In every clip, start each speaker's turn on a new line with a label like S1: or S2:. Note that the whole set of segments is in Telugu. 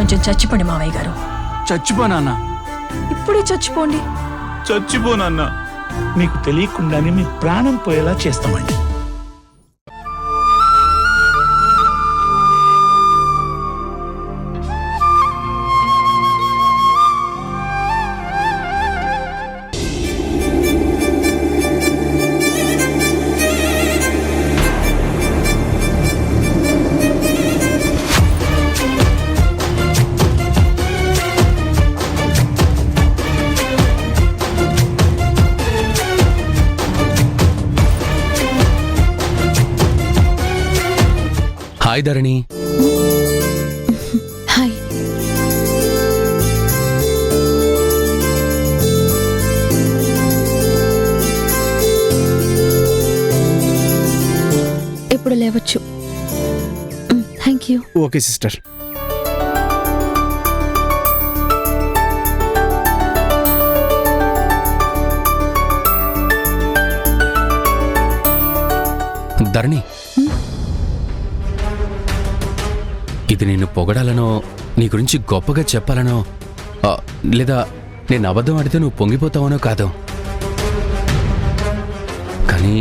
S1: కొంచెం చచ్చిపోండి మావయ్య గారు.
S2: చచ్చిపోనా?
S1: ఇప్పుడే చచ్చిపోండి.
S2: చచ్చిపోనన్నా. మీకు తెలియకుండానే మీ ప్రాణం పోయేలా చేస్తామండి.
S3: హాయ్ ధరణి.
S4: హాయ్. ఇప్పుడు లేవచ్చు. Thank you.
S5: Okay sister.
S3: Dharani, ఇది నిన్ను పొగడాలనో నీ గురించి గొప్పగా చెప్పాలనో లేదా నేను అబద్ధం ఆడితే నువ్వు పొంగిపోతావనో కాదు, కానీ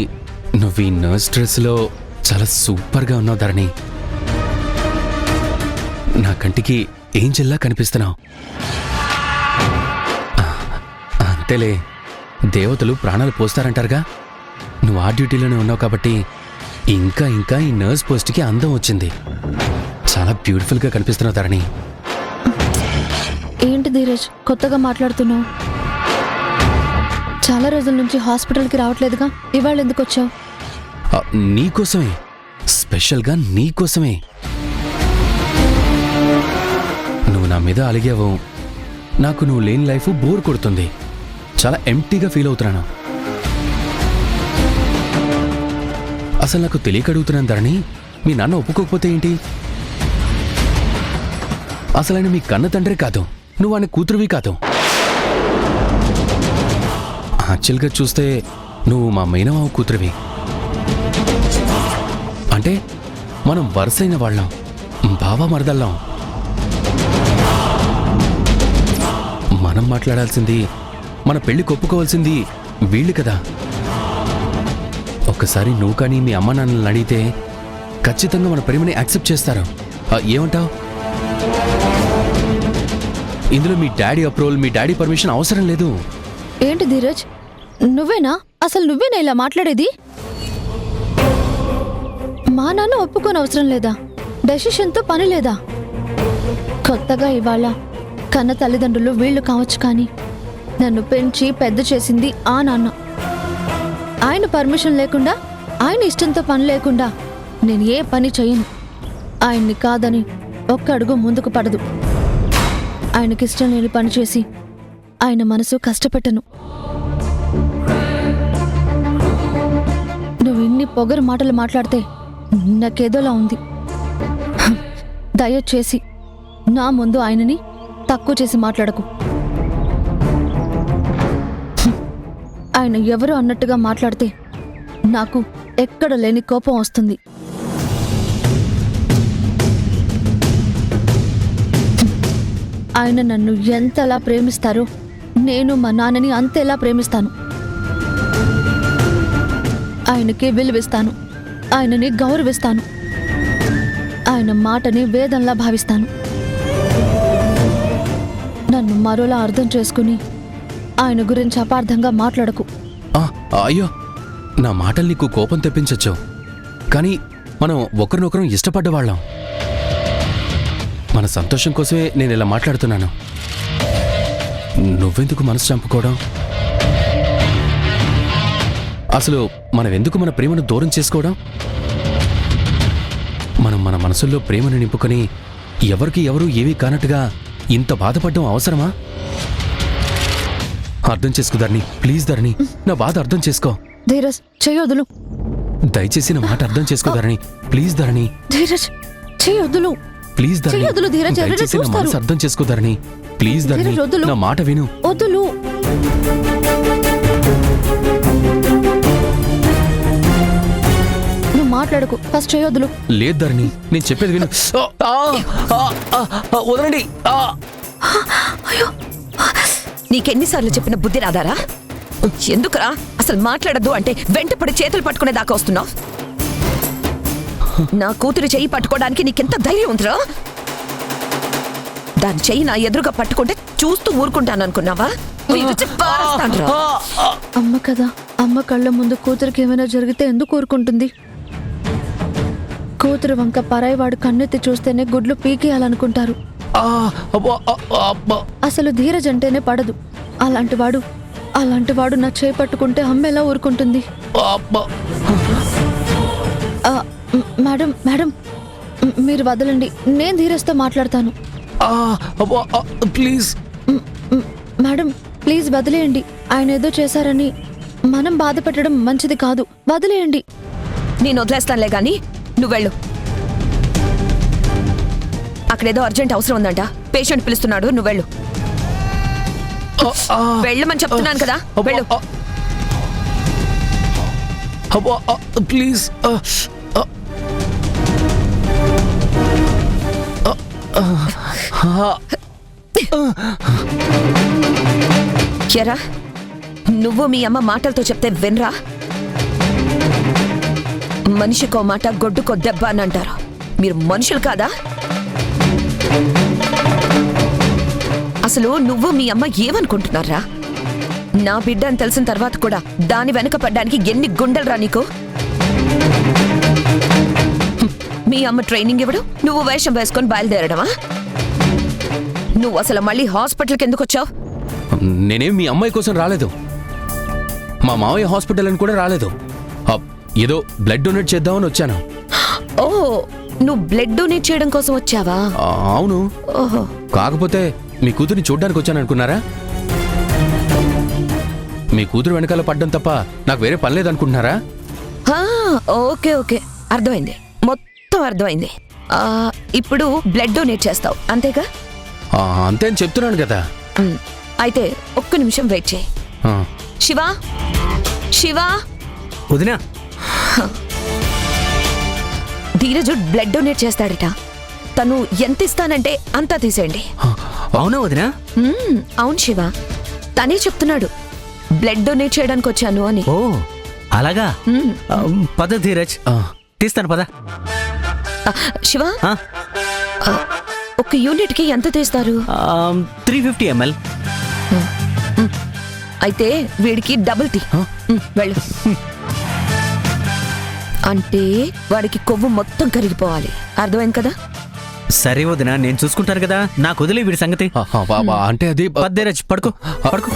S3: నువ్వు ఈ నర్స్ డ్రెస్లో చాలా సూపర్గా ఉన్నావు ధరణి. నా కంటికి ఏంజెల్లా కనిపిస్తున్నావు. అంతేలే, దేవతలు ప్రాణాలు పోస్తారంటారుగా. నువ్వు ఆ డ్యూటీలోనే ఉన్నావు కాబట్టి ఇంకా ఇంకా ఈ నర్స్ పోస్ట్కి అందం వచ్చింది. చాలా బ్యూటిఫుల్గా కనిపిస్తున్నావు ధరణి.
S4: ఏంటి ధీరజ్ కొత్తగా మాట్లాడుతున్నావు? చాలా రోజుల నుంచి హాస్పిటల్కి రావట్లేదుగా, ఇవాళ ఎందుకు వచ్చావు?
S3: నీకోసమే, స్పెషల్గా నీకోసమే. నువ్వు నా మీద అలిగావు, నాకు నువ్వు లేని లైఫ్ బోర్ కొడుతుంది, చాలా ఎంప్టీగా ఫీల్ అవుతున్నాను. అసలు నాకు తెలియక అడుగుతున్నాను ధరణి, మీ నాన్న ఒప్పుకోకపోతే ఏంటి? అసలు ఆయన మీ కన్న తండ్రి కాదు, నువ్వు ఆయన కూతురువి కాదు. యాక్చువల్గా చూస్తే నువ్వు మా మేనమావ కూతురువి. అంటే మనం వరుసైన వాళ్ళం, బావా మరదళ్ళం. మనం మాట్లాడాల్సింది, మన పెళ్లి కొప్పుకోవాల్సింది వీళ్ళు కదా. ఒక్కసారి నువ్వు కానీ మీ అమ్మ నాన్నలను అడిగితే ఖచ్చితంగా మన ప్రేమని యాక్సెప్ట్ చేస్తారు. ఏమంటావు? ఇందులో మీ డాడీ అప్రూవల్, మీ డాడీ పర్మిషన్ అవసరం లేదు.
S4: ఏంటి ధీరజ్, నువ్వేనా? అసలు నువ్వేనా ఇలా మాట్లాడేది? మా నాన్న ఒప్పుకోని అవసరం లేదా? డెసిషన్తో పని లేదా? కొత్తగా ఇవాళ కన్న తల్లిదండ్రులు వీళ్ళు కావచ్చు, కానీ నన్ను పెంచి పెద్ద చేసింది ఆ నాన్న. ఆయన పర్మిషన్ లేకుండా, ఆయన ఇష్టంతో పని లేకుండా నేను ఏ పని చెయ్యను. ఆయన్ని కాదని ఒక్క అడుగు ముందుకు పడదు. ఆయనకిష్టం లేని పని చేసి ఆయన మనసు కష్టపెట్టను. నువ్వు ఇన్ని పొగరు మాటలు మాట్లాడితే నాకేదోలా ఉంది. దయచేసి నా ముందు ఆయనని తక్కువ చేసి మాట్లాడకు. ఆయన ఎవరు అన్నట్టుగా మాట్లాడితే నాకు ఎక్కడ లేని కోపం వస్తుంది. ఆయన నన్ను ఎంతలా ప్రేమిస్తారో నేను మా నాన్నని అంతేలా ప్రేమిస్తాను. ఆయనకి విలువిస్తాను, ఆయనని గౌరవిస్తాను, ఆయన మాటని వేదంలా భావిస్తాను. నన్ను మరోలా అర్థం చేసుకుని ఆయన గురించి అపార్థంగా మాట్లాడకు.
S3: అయ్యో, నా మాటలు నీకు కోపం తెప్పించొచ్చు, కానీ మనం ఒకరినొకరం ఇష్టపడ్డవాళ్ళం. మన సంతోషం కోసమే నేను ఇలా మాట్లాడుతున్నాను. నువ్వెందుకు మనసు చంపుకోవడం? అసలు మనం ఎందుకు మన ప్రేమను దూరం చేసుకోవడం? మనం మన మనసుల్లో ప్రేమను నింపుకొని ఎవరికి ఎవరు ఏమీ కానట్టుగా ఇంత బాధపడడం అవసరమా? అర్థం చేసుకో ధరణి, ప్లీజ్ ధరణి, నా బాధ అర్థం చేసుకో.
S4: ధీరజ్ చెయ్యొదులు.
S3: దయచేసి నా మాట అర్థం చేసుకో ధరణి, ప్లీజ్ ధరణి.
S4: ధీరజ్ చెయ్యొదులు.
S3: ప్లీజ్ ధరణి, దయచేసి నా మనసు అర్థం చేసుకో ధరణి, ప్లీజ్ ధరణి, నా మాట విను.
S4: వదులు. మాట్లాడకు. ఫస్ట్ చేయొద్దులు.
S3: లేదు ధరణి, నేను చెప్పేది విను. వదలండి.
S5: నీకెన్నిసార్లు చెప్పిన బుద్ధి రాదారా? ఎందుకురా అసలు మాట్లాడద్దు అంటే వెంటపడి చేతులు పట్టుకునే దాకా వస్తున్నావు? నా కూతురు చెయ్యి పట్టుకోవడానికి నీకెంత ధైర్యం ఉందిరా? దాని చెయ్యి నా ఎదురుగా పట్టుకుంటే చూస్తూ ఊరుకుంటాను అనుకున్నావా?
S4: అమ్మ కదా, అమ్మ కళ్ళ ముందు కూతురికి ఏమైనా జరిగితే ఎందుకు ఊరుకుంటుంది? కూతురు వంక పరాయివాడు కన్నెత్తి చూస్తేనే గుడ్లు పీకేయాలనుకుంటారు. అసలు ధీరజ్ అంటేనే పడదు. అలాంటి వాడు నా చేయి పట్టుకుంటే అమ్మ ఎలా ఊరుకుంటుంది? మేడం మేడం, మీరు వదలండి, నేను ధీరజ్తో మాట్లాడతాను.
S3: ప్లీజ్
S4: మేడం ప్లీజ్ వదిలేయండి. ఆయన ఏదో చేశారని మనం బాధ పెట్టడం మంచిది కాదు. వదిలేయండి.
S5: నేను వదిలేస్తానులే గాని నువ్వెళ్ళు. అక్కడేదో అర్జెంట్ అవసరం ఉందంట, పేషెంట్ పిలుస్తున్నాడు, నువ్వెళ్ళు. వెళ్ళమని చెప్తున్నాను కదా, వెళ్ళు.
S3: ప్లీజ్.
S5: ఎరా, నువ్వు మీ అమ్మ మాటలతో చెప్తే వినరా? మనిషికో మాట గొడ్డుకో దెబ్బ అని అంటారు. మీరు మనుషులు కాదా? అసలు నువ్వు మీ అమ్మ ఏమనుకుంటున్నారా? నా బిడ్డ అని తెలిసిన తర్వాత కూడా దాని వెనక పడ్డానికి ఎన్ని గుండెలరా నీకు? మీ అమ్మ ట్రైనింగ్ ఇవ్వడం, నువ్వు వేషం వేసుకొని బయలుదేరడమా? నువ్వు అసలు మళ్ళీ హాస్పిటల్కి ఎందుకు వచ్చావు?
S3: నేనేం మీ అమ్మాయి కోసం రాలేదు. మా మావయ్య హాస్పిటల్ అని కూడా రాలేదు. ఏదో బ్లడ్ డొనేట్ చేద్దామని వచ్చాను.
S5: ఓ, నువ్వు బ్లడ్ డొనేట్ చేయడం కోసం వచ్చావా?
S3: అవును.
S5: ఓహో.
S3: కాకపోతే మీ కూతురిని చూడ్డానికి వచ్చాను అనుకున్నారా? మీ కూతురు వెనకాల పడ్డం తప్ప నాకు వేరే పని లేదనుకుంటున్నారా?
S5: ఓకే ఓకే, అర్థమైంది, మొత్తం అర్థమైంది. ఇప్పుడు బ్లడ్ డొనేట్ చేస్తావు అంతేగా?
S3: అంతే అని చెప్తున్నాను కదా.
S5: అయితే ఒక్క నిమిషం వెయిట్ చేయి. శివా, శివా.
S6: వదినా,
S5: ధీరజు బ్లడ్ డొనేట్ చేస్తాడట. తను ఎంత ఇస్తానంటే అంతా తీసేయండి.
S6: అవునా వదినా?
S5: అవును శివ, తనే చెప్తున్నాడు బ్లడ్ డొనేట్ చేయడానికి వచ్చాను అని.
S6: ఓ అలాగా. పద ధీరజ్, తీస్తాను పద.
S5: శివ, ఒక యూనిట్ కి ఎంత తీస్తారు?
S6: 350 ml.
S5: అయితే వీడికి డబుల్ టీ. వెళ్ళు. అంటే వాడికి కొవ్వు మొత్తం కరిగిపోవాలి, అర్థమైంది కదా?
S6: సరే వదినా, నేను చూసుకుంటాను కదా, నాకు వదిలే వీడి సంగతి.
S3: అంటే అది
S6: ధీరజ్, పడుకో పడుకో.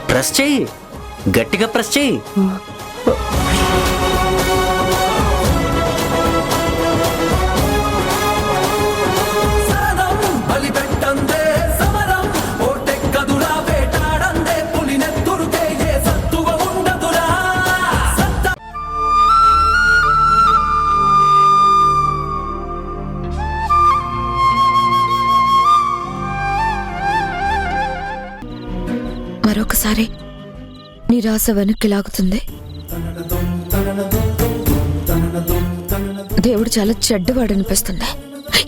S6: ప్రెస్ చెయ్యి, గట్టిగా ప్రెస్ చెయ్యి.
S5: మరొకసారి నిరాశ వెనక్కి లాగుతుంది. దేవుడు చాలా చెడ్డవాడు అనిపిస్తుంది.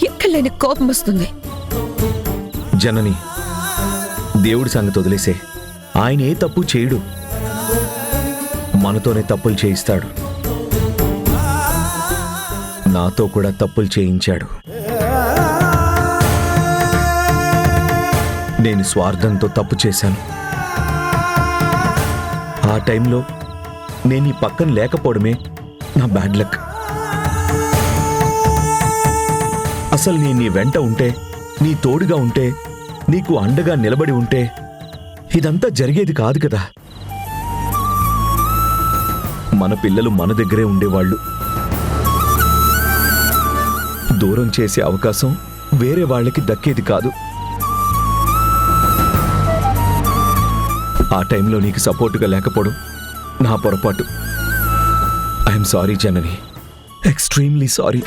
S5: ఎక్కడ లేని కోపం వస్తుంది.
S7: జనని, దేవుడి సంగతి వదిలేసే. ఆయన ఏ తప్పు చేయడు, మనతోనే తప్పులు చేయిస్తాడు. నాతో కూడా తప్పులు చేయించాడు. నేను స్వార్థంతో తప్పు చేశాను. ఆ టైంలో నేను నీ పక్కన లేకపోవడమే నా బ్యాడ్ లక్. అసలు నేను నీ వెంట ఉంటే, నీ తోడుగా ఉంటే, నీకు అండగా నిలబడి ఉంటే ఇదంతా జరిగేది కాదు కదా. మన పిల్లలు మన దగ్గరే ఉండేవాళ్ళు. దూరం చేసే అవకాశం వేరే వాళ్ళకి దక్కేది కాదు. ఆ టైంలో నీకు సపోర్టుగా లేకపోవడం నా పొరపాటు. I'm sorry Janani, extremely sorry.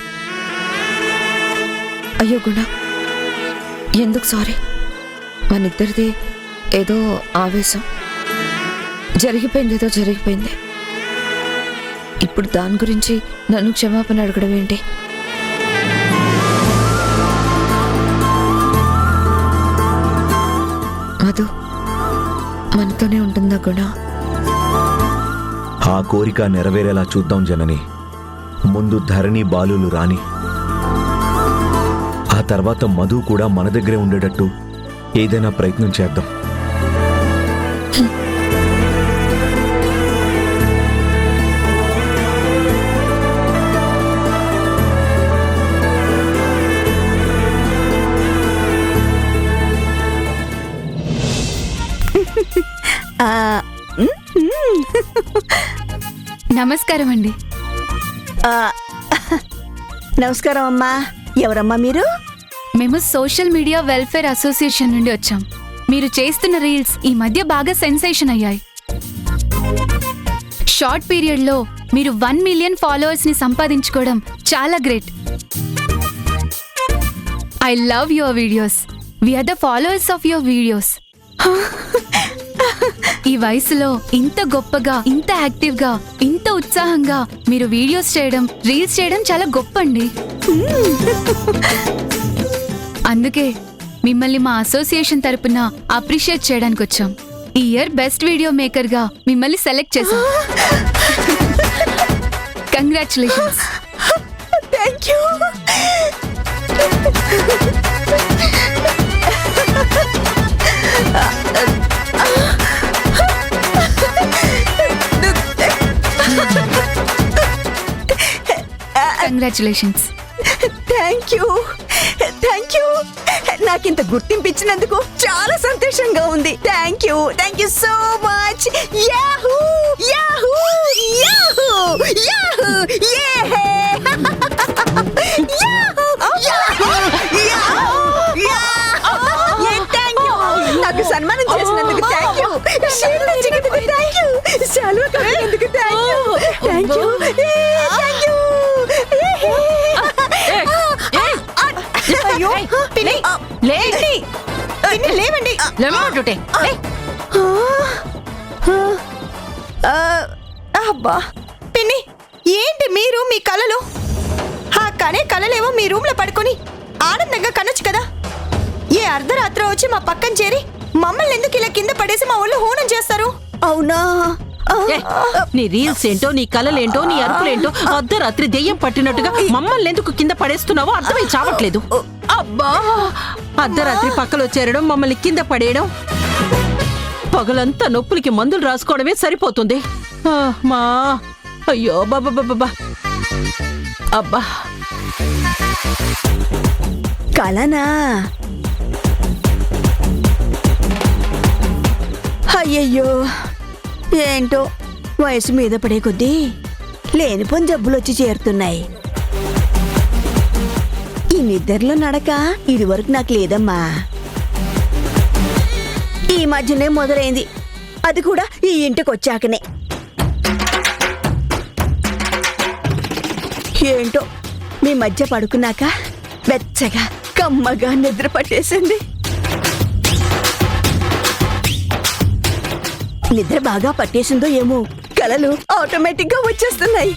S5: అయ్యో గుణ, ఎందుకు సారీ? మనిద్దరిది ఏదో ఆవేశం, జరిగిపోయింది, ఏదో జరిగిపోయింది. ఇప్పుడు దాని గురించి నన్ను క్షమాపణ అడగడం ఏంటి? మధు మనతోనే ఉంటుందా గుణ?
S7: ఆ కోరిక నెరవేరేలా చూద్దాం జనని. ముందు ధరణి బాలులు రాని, ఆ తర్వాత మధు కూడా మన దగ్గరే ఉండేటట్టు ఏదైనా ప్రయత్నం చేద్దాం.
S8: నమస్కారం అండి.
S9: నమస్కారం అమ్మా. ఎవరమ్మా మీరు?
S8: మేము సోషల్ మీడియా వెల్ఫేర్ అసోసియేషన్ నుండి వచ్చాం. మీరు చేస్తున్న రీల్స్ ఈ మధ్య బాగా సెన్సేషన్ అయ్యాయి. షార్ట్ పీరియడ్లో మీరు 1 మిలియన్ ఫాలోవర్స్ ని సంపాదించుకోవడం చాలా great. I love your videos. We are the followers of your videos. ఈ వయసులో ఇంత గొప్పగా, ఇంత యాక్టివ్ గా, ఇంత ఉత్సాహంగా మీరు వీడియోస్ చేయడం, రీల్స్ చేయడం చాలా గొప్ప అండి. అందుకే మిమ్మల్ని మా అసోసియేషన్ తరపున అప్రిషియేట్ చేయడానికి వచ్చాం. ఈ ఇయర్ బెస్ట్ వీడియో మేకర్ గా మిమ్మల్ని సెలెక్ట్ చేశాం. Congratulations.
S9: Thank you.
S8: Congratulations.
S9: Thank you, thank you. నాకింత గుర్తింపు ఇచ్చినందుకు చాలా సంతోషంగా ఉంది. Thank you so much. Yahoo yahoo yahoo yahoo yahoo నాకు సన్మానం చేసినందుకు థ్యాంక్ యూ. Thank you. శాలువా కప్పినందుకు thank you. Thank you. Thank you. అయ్యో లేవండి. అబ్బా పిన్ని, ఏంటి మీరు మీ కలలు? ఆ కనే కలలేమో మీ రూమ్ లో పడుకొని ఆనందంగా కనొచ్చు కదా. ఏ అర్ధరాత్రి వచ్చి మా పక్కన చేరి మమ్మల్ని ఎందుకు ఇలా కింద పడేసి మా ఒళ్ళు హోనం చేస్తారు? అవునా?
S10: నీ రీల్స్ ఏంటో, నీ కలలేంటో, నీ అరుపులేంటో అర్ధరాత్రి దెయ్యం పట్టినట్టుగా మమ్మల్ని ఎందుకు కింద పడేస్తున్నావో అర్థమై చావట్లేదు. అబ్బా, అర్ధరాత్రి పక్కలో చేరడం, మమ్మల్ని కింద పడేయడం, పగలంతా నొప్పులకి మందులు రాసుకోవడమే సరిపోతుంది. మా అయ్యో బాబా. అబ్బా,
S9: కలనా? అయ్యయ్యో, ఏంటో వయసు మీద పడే కొద్దీ లేనిపోని జబ్బులు వచ్చి చేరుతున్నాయి. ఈ నిద్రలో నడక ఇదివరకు నాకు లేదమ్మా. ఈ మధ్యనే మొదలైంది, అది కూడా ఈ ఇంటికి వచ్చాకనే. ఏంటో మీ మధ్య పడుకున్నాక వెచ్చగా కమ్మగా నిద్ర పట్టేసింది. నిద్ర బాగా పట్టేసిందో ఏమో, కలలు ఆటోమేటిక్ గా వచ్చేస్తున్నాయి.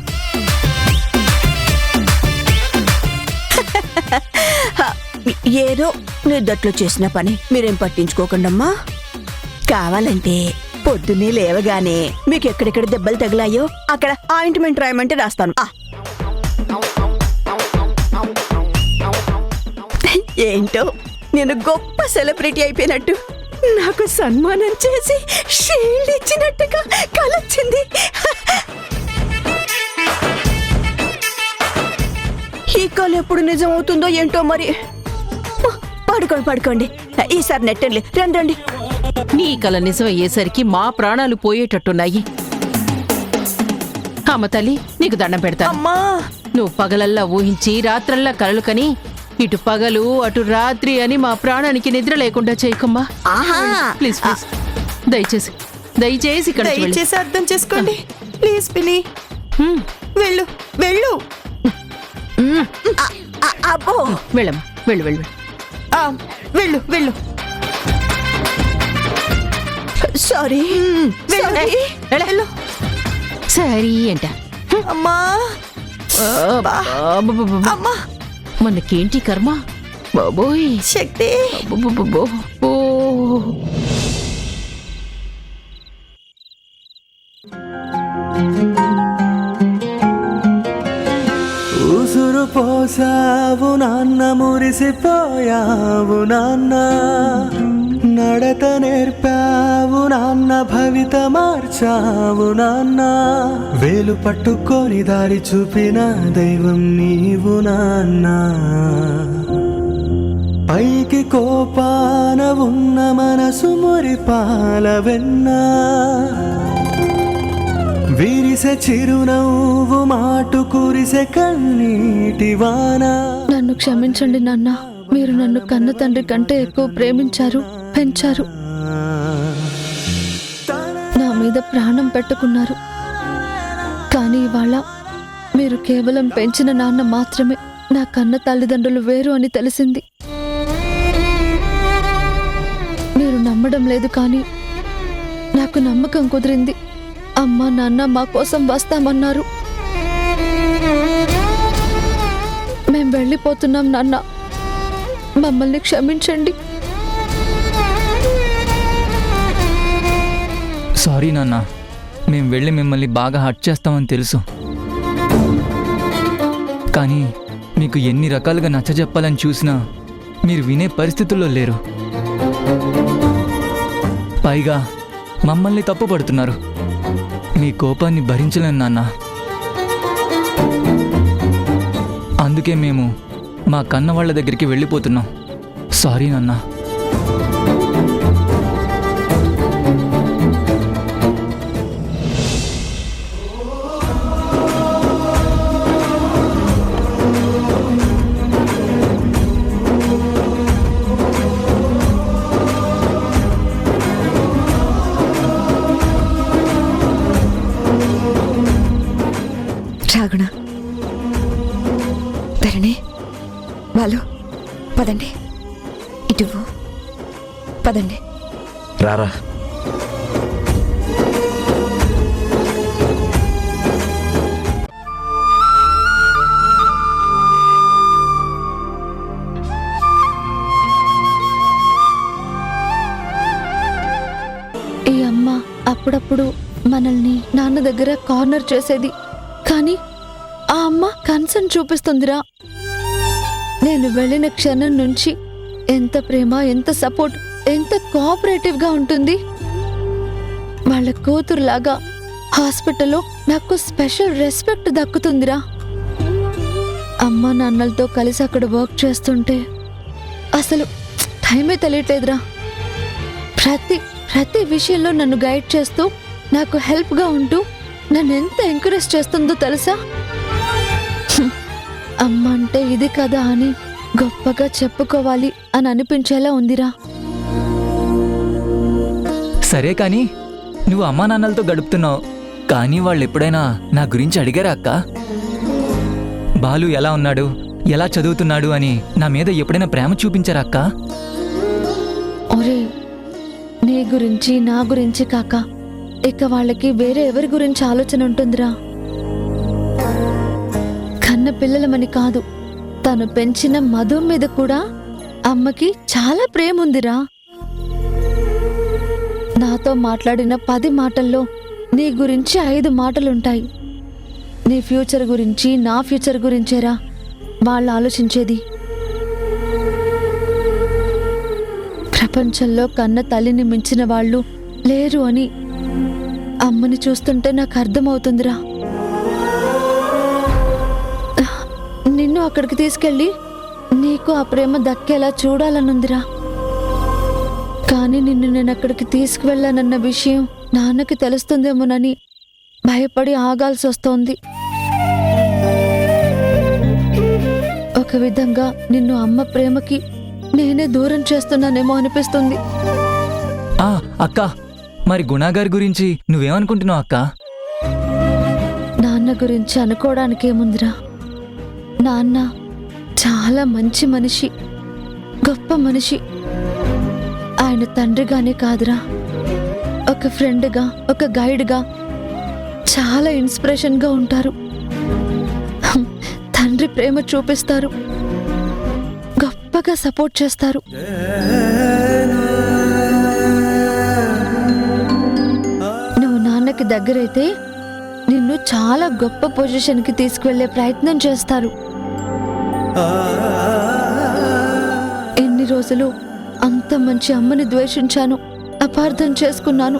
S9: ఏదో నిద్దట్లో చేసిన పని మీరేం పట్టించుకోకండమ్మా. కావాలంటే పొద్దున్నే లేవగానే మీకు ఎక్కడెక్కడ దెబ్బలు తగిలాయో అక్కడ ఆయింట్మెంట్ రాయమంటే రాస్తాను. ఏంటో నేను గొప్ప సెలబ్రిటీ అయిపోయినట్టు నాకు సన్మానం చేసి షీల్డ్ ఇచ్చినట్టుగా కలొచ్చింది. ఈ కళ ఎప్పుడు నిజం అవుతుందో ఏంటో మరి. పడుకోండి ఈసారి నెట్టండి. రండి.
S10: నీ కల నిజమయ్యేసరికి మా ప్రాణాలు పోయేటట్టున్నాయి. అమ్మ తల్లి నీకు దండం పెడతా.
S9: అమ్మా,
S10: నువ్వు పగలల్లా ఊహించి రాత్రల్లా కలలు కని ఇటు పగలు అటు రాత్రి అని మా ప్రాణానికి నిద్ర లేకుండా చేయకమ్మా. ప్లీజ్ ప్లీజ్ దయచేసి ఇక్కడ
S9: దయచేసి అర్థం చేసుకోండి ప్లీజ్. పిని వెళ్ళు వెళ్ళు. అబ్బో,
S10: వెళ్ళమ్మా వెళ్ళు వెళ్ళు.
S9: వెళ్ళు వెళ్ళు. సారీ. వెళ్ళు.
S10: సరే అంట.
S9: అమ్మా అమ్మా,
S10: మనకేంటి కర్మ బాబోయ్.
S9: శక్తి.
S10: ఓ
S11: ఉసురు పోసావు నాన్న, మురిసిపోయావు నాన్న, నడత నేర్పావు నాన్న, భవిత మార్చావు నాన్న, వేలు పట్టుకొని దారి చూపిన దైవం నీవు నాన్న, పైకి కోపాన ఉన్న మనసు మురిపాల వెన్నా, విరిసె చిరునవ్వు మాటు కురిసె కన్నీటి వాన.
S4: నన్ను క్షమించండి నాన్న. మీరు నన్ను కన్న తండ్రి కంటే ఎక్కువ ప్రేమించారు, పెంచారు, నా మీద ప్రాణం పెట్టుకున్నారు. కానీ ఇవాళ మీరు కేవలం పెంచిన నాన్న మాత్రమే, నా కన్న తల్లిదండ్రులు వేరు అని తెలిసింది. మీరు నమ్మడం లేదు, కానీ నాకు నమ్మకం కుదిరింది. అమ్మ నాన్న మా కోసం వస్తామన్నారు. మేం వెళ్ళిపోతున్నాం నాన్న, మమ్మల్ని క్షమించండి.
S11: సారీ నాన్న, మేము వెళ్ళి మిమ్మల్ని బాగా హర్ట్ చేస్తామని తెలుసు. కానీ మీకు ఎన్ని రకాలుగా నచ్చజెప్పాలని చూసినా మీరు వినే పరిస్థితుల్లో లేరు. పైగా మమ్మల్ని తప్పుపడుతున్నారు. మీ కోపాన్ని భరించలేను నాన్న. అందుకే మేము మా కన్న వాళ్ళ దగ్గరికి వెళ్ళిపోతున్నాం. సారీ నాన్న.
S5: రాగుణ, ధరణి, వాళ్ళు పదండి. ఇటు పదండి.
S7: రారా.
S4: ఈ అమ్మ అప్పుడప్పుడు మనల్ని నాన్న దగ్గర కార్నర్ చేసేది, కానీ ఆ అమ్మ కన్సర్న్ చూపిస్తుందిరా. నేను వెళ్ళిన క్షణం నుంచి ఎంత ప్రేమ, ఎంత సపోర్ట్, ఎంత కోఆపరేటివ్గా ఉంటుంది. వాళ్ళ కూతురులాగా హాస్పిటల్లో నాకు స్పెషల్ రెస్పెక్ట్ దక్కుతుందిరా. అమ్మ నాన్నలతో కలిసి అక్కడ వర్క్ చేస్తుంటే అసలు టైమే తెలియట్లేదురా. ప్రతి విషయంలో నన్ను గైడ్ చేస్తూ, నాకు హెల్ప్గా ఉంటూ నన్ను ఎంత ఎంకరేజ్ చేస్తుందో తెలుసా. అమ్మ అంటే ఇది కదా అని గొప్పగా చెప్పుకోవాలి అని అనిపించేలా ఉందిరా.
S11: సరే కానీ నువ్వు అమ్మా నాన్నలతో గడుపుతున్నావు, కానీ వాళ్ళు ఎప్పుడైనా నా గురించి అడిగారా అక్క? బాలు ఎలా ఉన్నాడు, ఎలా చదువుతున్నాడు అని నా మీద ఎప్పుడైనా ప్రేమ చూపించారా అక్క?
S4: ఒరే, నీ గురించి నా గురించి కాక ఇక వాళ్ళకి వేరే ఎవరి గురించి ఆలోచన ఉంటుందిరా. కన్న పిల్లలమని కాదు, తను పెంచిన మధు మీద కూడా అమ్మకి చాలా ప్రేమ ఉందిరా. నాతో మాట్లాడిన 10 మాటల్లో నీ గురించి 5 మాటలుంటాయి. నీ ఫ్యూచర్ గురించి, నా ఫ్యూచర్ గురించేరా వాళ్ళు ఆలోచించేది. ప్రపంచంలో కన్న తల్లిని మించిన వాళ్ళు లేరు అని అమ్మని చూస్తుంటే నాకు అర్థమవుతుందిరా. నిన్ను అక్కడికి తీసుకెళ్ళి నీకు ఆ ప్రేమ దక్కేలా చూడాలనుందిరా. కానీ నిన్ను నేను అక్కడికి తీసుకువెళ్ళానన్న విషయం నాన్నకి తెలుస్తుందేమోనని భయపడి ఆగాల్సి వస్తోంది. ఒక విధంగా నిన్ను అమ్మ ప్రేమకి నేనే దూరం చేస్తున్నానేమో అనిపిస్తుంది.
S11: అక్క, మరి గుణాగారి గురించి నువ్వేమనుకుంటున్నావు అక్క?
S4: నాన్న గురించి అనుకోవడానికేముందిరా. నాన్న చాలా మంచి మనిషి, గొప్ప మనిషి. ఆయన తండ్రిగానే కాదురా, ఒక ఫ్రెండ్గా, ఒక గైడ్గా చాలా ఇన్స్పిరేషన్గా ఉంటారు. తండ్రి ప్రేమ చూపిస్తారు, గొప్పగా సపోర్ట్ చేస్తారు. నువ్వు నాన్నకి దగ్గరైతే నిన్ను చాలా గొప్ప పొజిషన్కి తీసుకువెళ్ళే ప్రయత్నం చేస్తారు. ఎన్ని రోజులు అంత మంచి అమ్మని ద్వేషించాను, అపార్థం చేసుకున్నాను.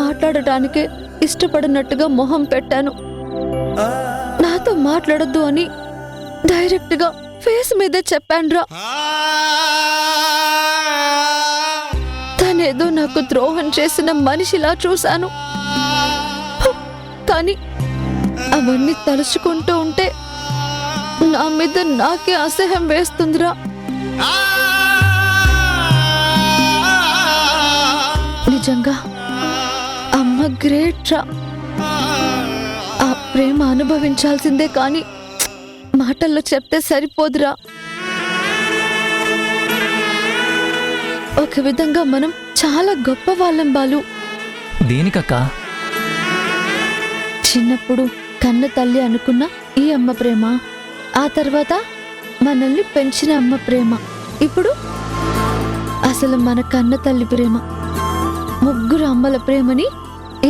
S4: మాట్లాడటానికే ఇష్టపడినట్టుగా మొహం పెట్టాను. నాతో మాట్లాడొద్దు అని డైరెక్ట్గా ఫేస్ మీదే చెప్పానురా. తనేదో నాకు ద్రోహం చేసిన మనిషిలా చూశాను. కానీ అవన్నీ తలుచుకుంటూ ఉంటే నా మీద నాకే అసహ్యం వేస్తుందిరా. నిజంగా అమ్మ గ్రేట్ రా. ఆ ప్రేమ అనుభవించాల్సిందే కానీ మాటల్లో చెప్తే సరిపోదురా. ఒక విధంగా మనం చాలా గొప్ప వాళ్ళం బాలు.
S11: దేనికక్క?
S4: చిన్నప్పుడు కన్న తల్లి అనుకున్న ఈ అమ్మ ప్రేమ, ఆ తర్వాత మనల్ని పెంచిన అమ్మ ప్రేమ, ఇప్పుడు అసలు మన కన్న తల్లి ప్రేమ, ముగ్గురు అమ్మల ప్రేమని,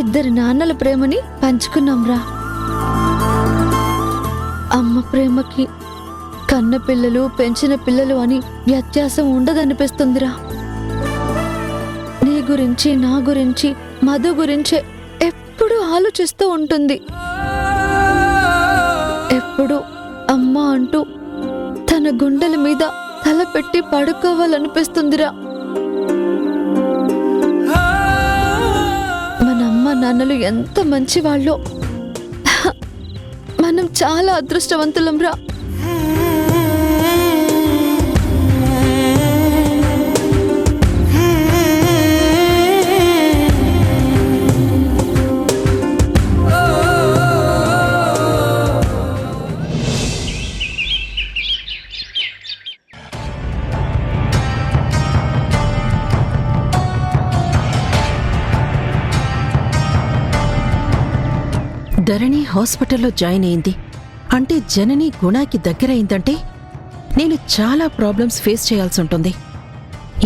S4: ఇద్దరు నాన్నల ప్రేమని పంచుకున్నాంరా. అమ్మ ప్రేమకి కన్న పిల్లలు, పెంచిన పిల్లలు అని వ్యత్యాసం ఉండదనిపిస్తుందిరా. నీ గురించి, నా గురించి, మధు గురించే ఎప్పుడు ఆలోచిస్తూ ఉంటుంది. ఎప్పుడు అమ్మ అంటూ తన గుండెల మీద తల పెట్టి పడుకోవాలనిపిస్తుందిరా. మన అమ్మ నాన్నలు ఎంత మంచి వాళ్ళో. మనం చాలా అదృష్టవంతులం రా.
S10: ధరణి హాస్పిటల్లో జాయిన్ అయింది అంటే జనని గుణాకి దగ్గరైందంటే నేను చాలా ప్రాబ్లమ్స్ ఫేస్ చేయాల్సి ఉంటుంది.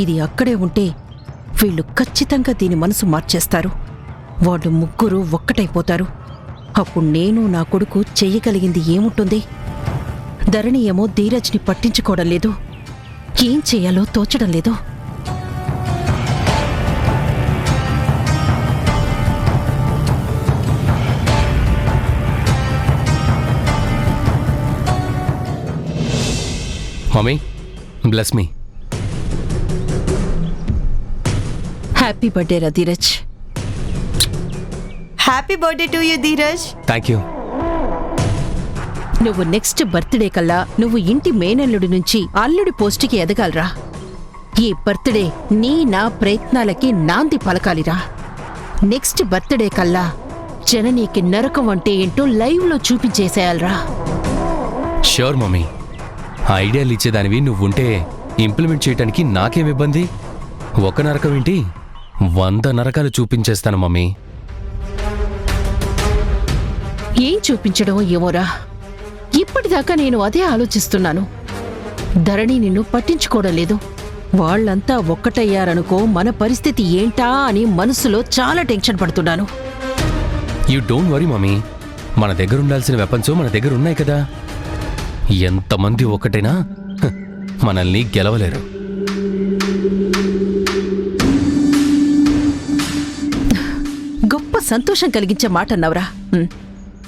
S10: ఇది అక్కడే ఉంటే వీళ్ళు ఖచ్చితంగా దీని మనసు మార్చేస్తారు. వాళ్ళు ముగ్గురు ఒక్కటైపోతారు. అప్పుడు నేను, నా కొడుకు చెయ్యగలిగింది ఏముంటుంది? ధరణి ఏమో ధీరజ్ని పట్టించుకోవడం లేదు. ఏం చెయ్యాలో తోచడం లేదు.
S3: Mummy, bless me.
S10: Happy birthday రా Dheeraj.
S9: Happy birthday to you Dheeraj.
S3: Thank you.
S10: నువ్వు నెక్స్ట్ బర్త్డే కల్లా నువ్వు ఇంటి మేనల్లుడి నుంచి అల్లుడి పోస్టుకి ఎదగాలరా. ఈ బర్త్డే నీ నా ప్రయత్నాలకి నాంది పలకాలిరా. నెక్స్ట్ బర్త్డే కల్లా జననీకి నరకం అంటే ఏంటో లైవ్లో చూపించేసేయాలరా.
S3: Sure mummy. ఐడియాలు ఇచ్చేదానివి నువ్వుంటే ఇంప్లిమెంట్ చేయటానికి నాకేం ఇబ్బంది? ఒక నరకం ఏంటి, 100 నరకాలు చూపించేస్తాను మమ్మీ.
S10: ఏం చూపించడం ఏమోరా. ఇప్పటిదాకా నేను అదే ఆలోచిస్తున్నాను. ధరణి నిన్ను పట్టించుకోవడం లేదు. వాళ్ళంతా ఒక్కటయ్యారనుకో మన పరిస్థితి ఏంటా అని మనసులో చాలా టెన్షన్ పడుతున్నాను.
S3: You don't worry mummy. మన దగ్గర ఉండాల్సిన వెపన్స్ మన దగ్గర ఉన్నాయి కదా. ఎంతమంది ఒక్కటైనా మనల్ని గెలవలేరు.
S10: సంతోషం కలిగించే మాట అన్నావురా.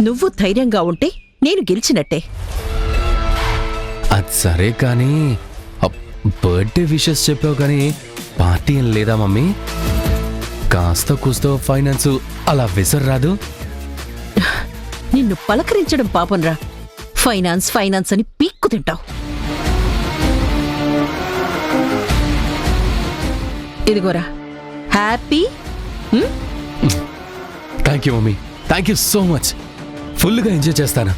S10: నువ్వు ధైర్యంగా ఉంటే నేను గెలిచినట్టే.
S3: అది సరే కానీ బర్త్డే విషెస్ చెప్పావు కానీ పార్టీ ఏం లేదా మమ్మీ? కాస్త కూస్తో ఫైనాన్స్ అలా విసర్రాదు?
S10: నిన్ను పలకరించడం పాపంరా. ఫైనాన్స్ ఫైనాన్స్ అని పీక్కు తింటావు. ఇదిగోరా happy.
S3: Thank you mummy, thank you so much. ఫుల్గా ఎంజాయ్ చేస్తాను.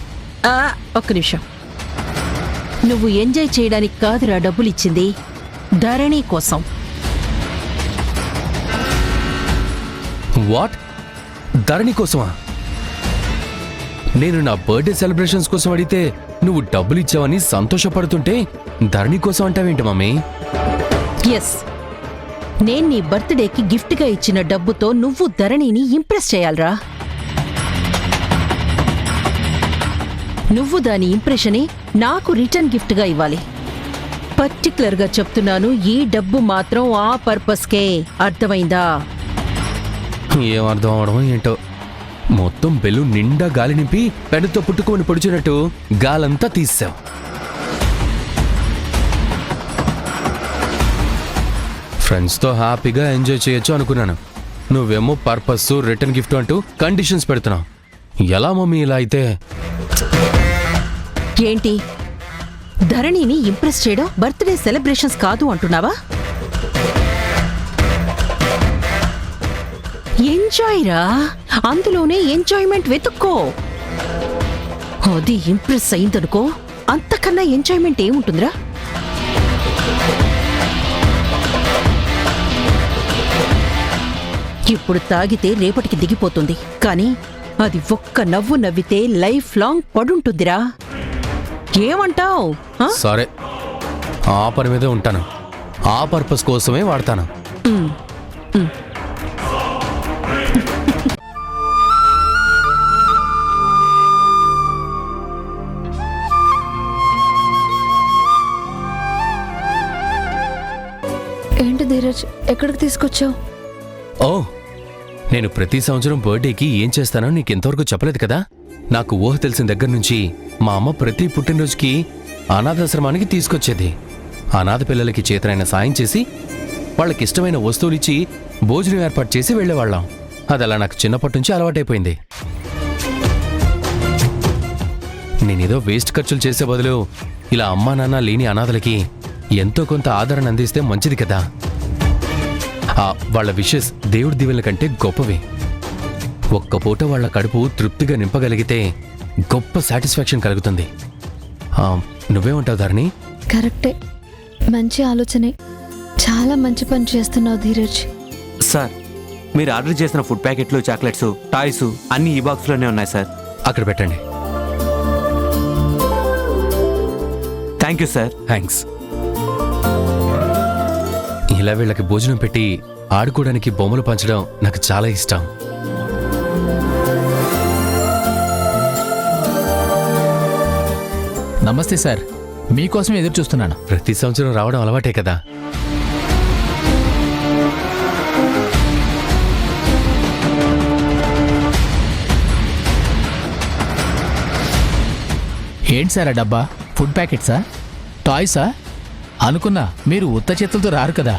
S10: ఒక్క నిమిషం. నువ్వు ఎంజాయ్ చేయడానికి కాదురా డబ్బులిచ్చింది, ధరణి కోసం.
S3: వాట్? ధరణి కోసమా? నేను నా బర్త్డే సెలబ్రేషన్స్ కోసం అడిగితే నువ్వు డబ్బులు ఇచ్చావని సంతోషపడుతుంటే ధరణి కోసం అంటావేంటి మమ్మీ?
S10: ఎస్, నేను నీ బర్త్డేకి గిఫ్ట్గా ఇచ్చిన డబ్బుతో నువ్వు ధరణిని ఇంప్రెస్ చేయాలరా. నువ్వు దాని ఇంప్రెషనే నాకు రిటర్న్ గిఫ్ట్గా ఇవ్వాలి. పర్టికులర్గా చెప్తున్నాను, ఈ డబ్బు మాత్రం ఆ పర్పస్కే. అర్థమైందా?
S3: ఏం అర్థం అవడం ఏంటో. మొత్తం బెల్లు నిండా గాలి నింపి పెడతో పుట్టుకొని పొడిచినట్టు గాలంతా తీసావు. ఫ్రెండ్స్తో హ్యాపీగా ఎంజాయ్ చేయొచ్చు అనుకున్నాను. నువ్వేమో పర్పస్, రిటర్న్ గిఫ్ట్ అంటూ కండిషన్స్ పెడుతున్నావు. ఎలా మమ్మీ ఇలా అయితే?
S10: ఏంటి, ధరణిని ఇంప్రెస్ చేయడం బర్త్డే సెలబ్రేషన్స్ కాదు అంటున్నావా? ఎంజాయ్ రా, అందులోనే ఎంజాయ్మెంట్ వెతుక్కో. అది ఇంప్రెస్ అయిందనుకో, అంతకన్నా ఎంజాయ్మెంట్ ఏముంటుందిరా? ఇప్పుడు తాగితే రేపటికి దిగిపోతుంది, కానీ అది ఒక్క నవ్వు నవ్వితే లైఫ్ లాంగ్ పడుంటుందిరా. ఏమంటావ్?
S3: సరే, ఆ పని మీదే ఉంటాను. ఆ పర్పస్ కోసమే వాడతాను.
S4: ఏంటి ధీరజ్, ఎక్కడికి తీసుకొచ్చావు?
S3: ఓ, నేను ప్రతి సంవత్సరం బర్త్డేకి ఏం చేస్తానో నీకు ఇంతవరకు చెప్పలేదు కదా. నాకు ఊహ తెలిసిన దగ్గర నుంచి మా అమ్మ ప్రతి పుట్టినరోజుకి అనాథాశ్రమానికి తీసుకొచ్చేది. అనాథ పిల్లలకి చేతనైన సాయం చేసి వాళ్ళకిష్టమైన వస్తువులిచ్చి భోజనం ఏర్పాటు చేసి వెళ్లేవాళ్ళం. అది అలా నాకు చిన్నప్పటి నుంచి అలవాటైపోయింది. నేనేదో వేస్ట్ ఖర్చులు చేసే బదులు ఇలా అమ్మా నాన్న లేని అనాథలకి ఎంతో కొంత ఆదరణ అందిస్తే మంచిది కదా. వాళ్ళ విషెస్ దేవుడి దీవెనల కంటే గొప్పవి. ఒక్క పూట వాళ్ళ కడుపు తృప్తిగా నింపగలిగితే గొప్ప సాటిస్ఫాక్షన్ కలుగుతుంది. నువ్వేమంటావు ధరణి?
S4: కరెక్టే, మంచి ఆలోచనే. చాలా మంచి పని చేస్తున్నావు ధీరజ్.
S12: సార్, మీరు ఆర్డర్ చేసిన ఫుడ్ ప్యాకెట్లు, చాక్లెట్స్, టాయ్స్ అన్నీ ఈ బాక్స్లోనే ఉన్నాయి సార్.
S3: అక్కడ పెట్టండి.
S12: Thank you sir.
S3: థ్యాంక్స్. ఇలా వీళ్ళకి భోజనం పెట్టి ఆడుకోవడానికి బొమ్మలు పంచడం నాకు చాలా ఇష్టం.
S11: నమస్తే సార్, మీకోసం ఎదురు చూస్తున్నాను.
S3: ప్రతి సంవత్సరం రావడం అలవాటే కదా.
S11: ఏంటి సార్ ఆ డబ్బా? ఫుడ్ ప్యాకెట్సా, టాయ్సా? అనుకున్నా మీరు ఉత్త చేతులతో రారు కదా.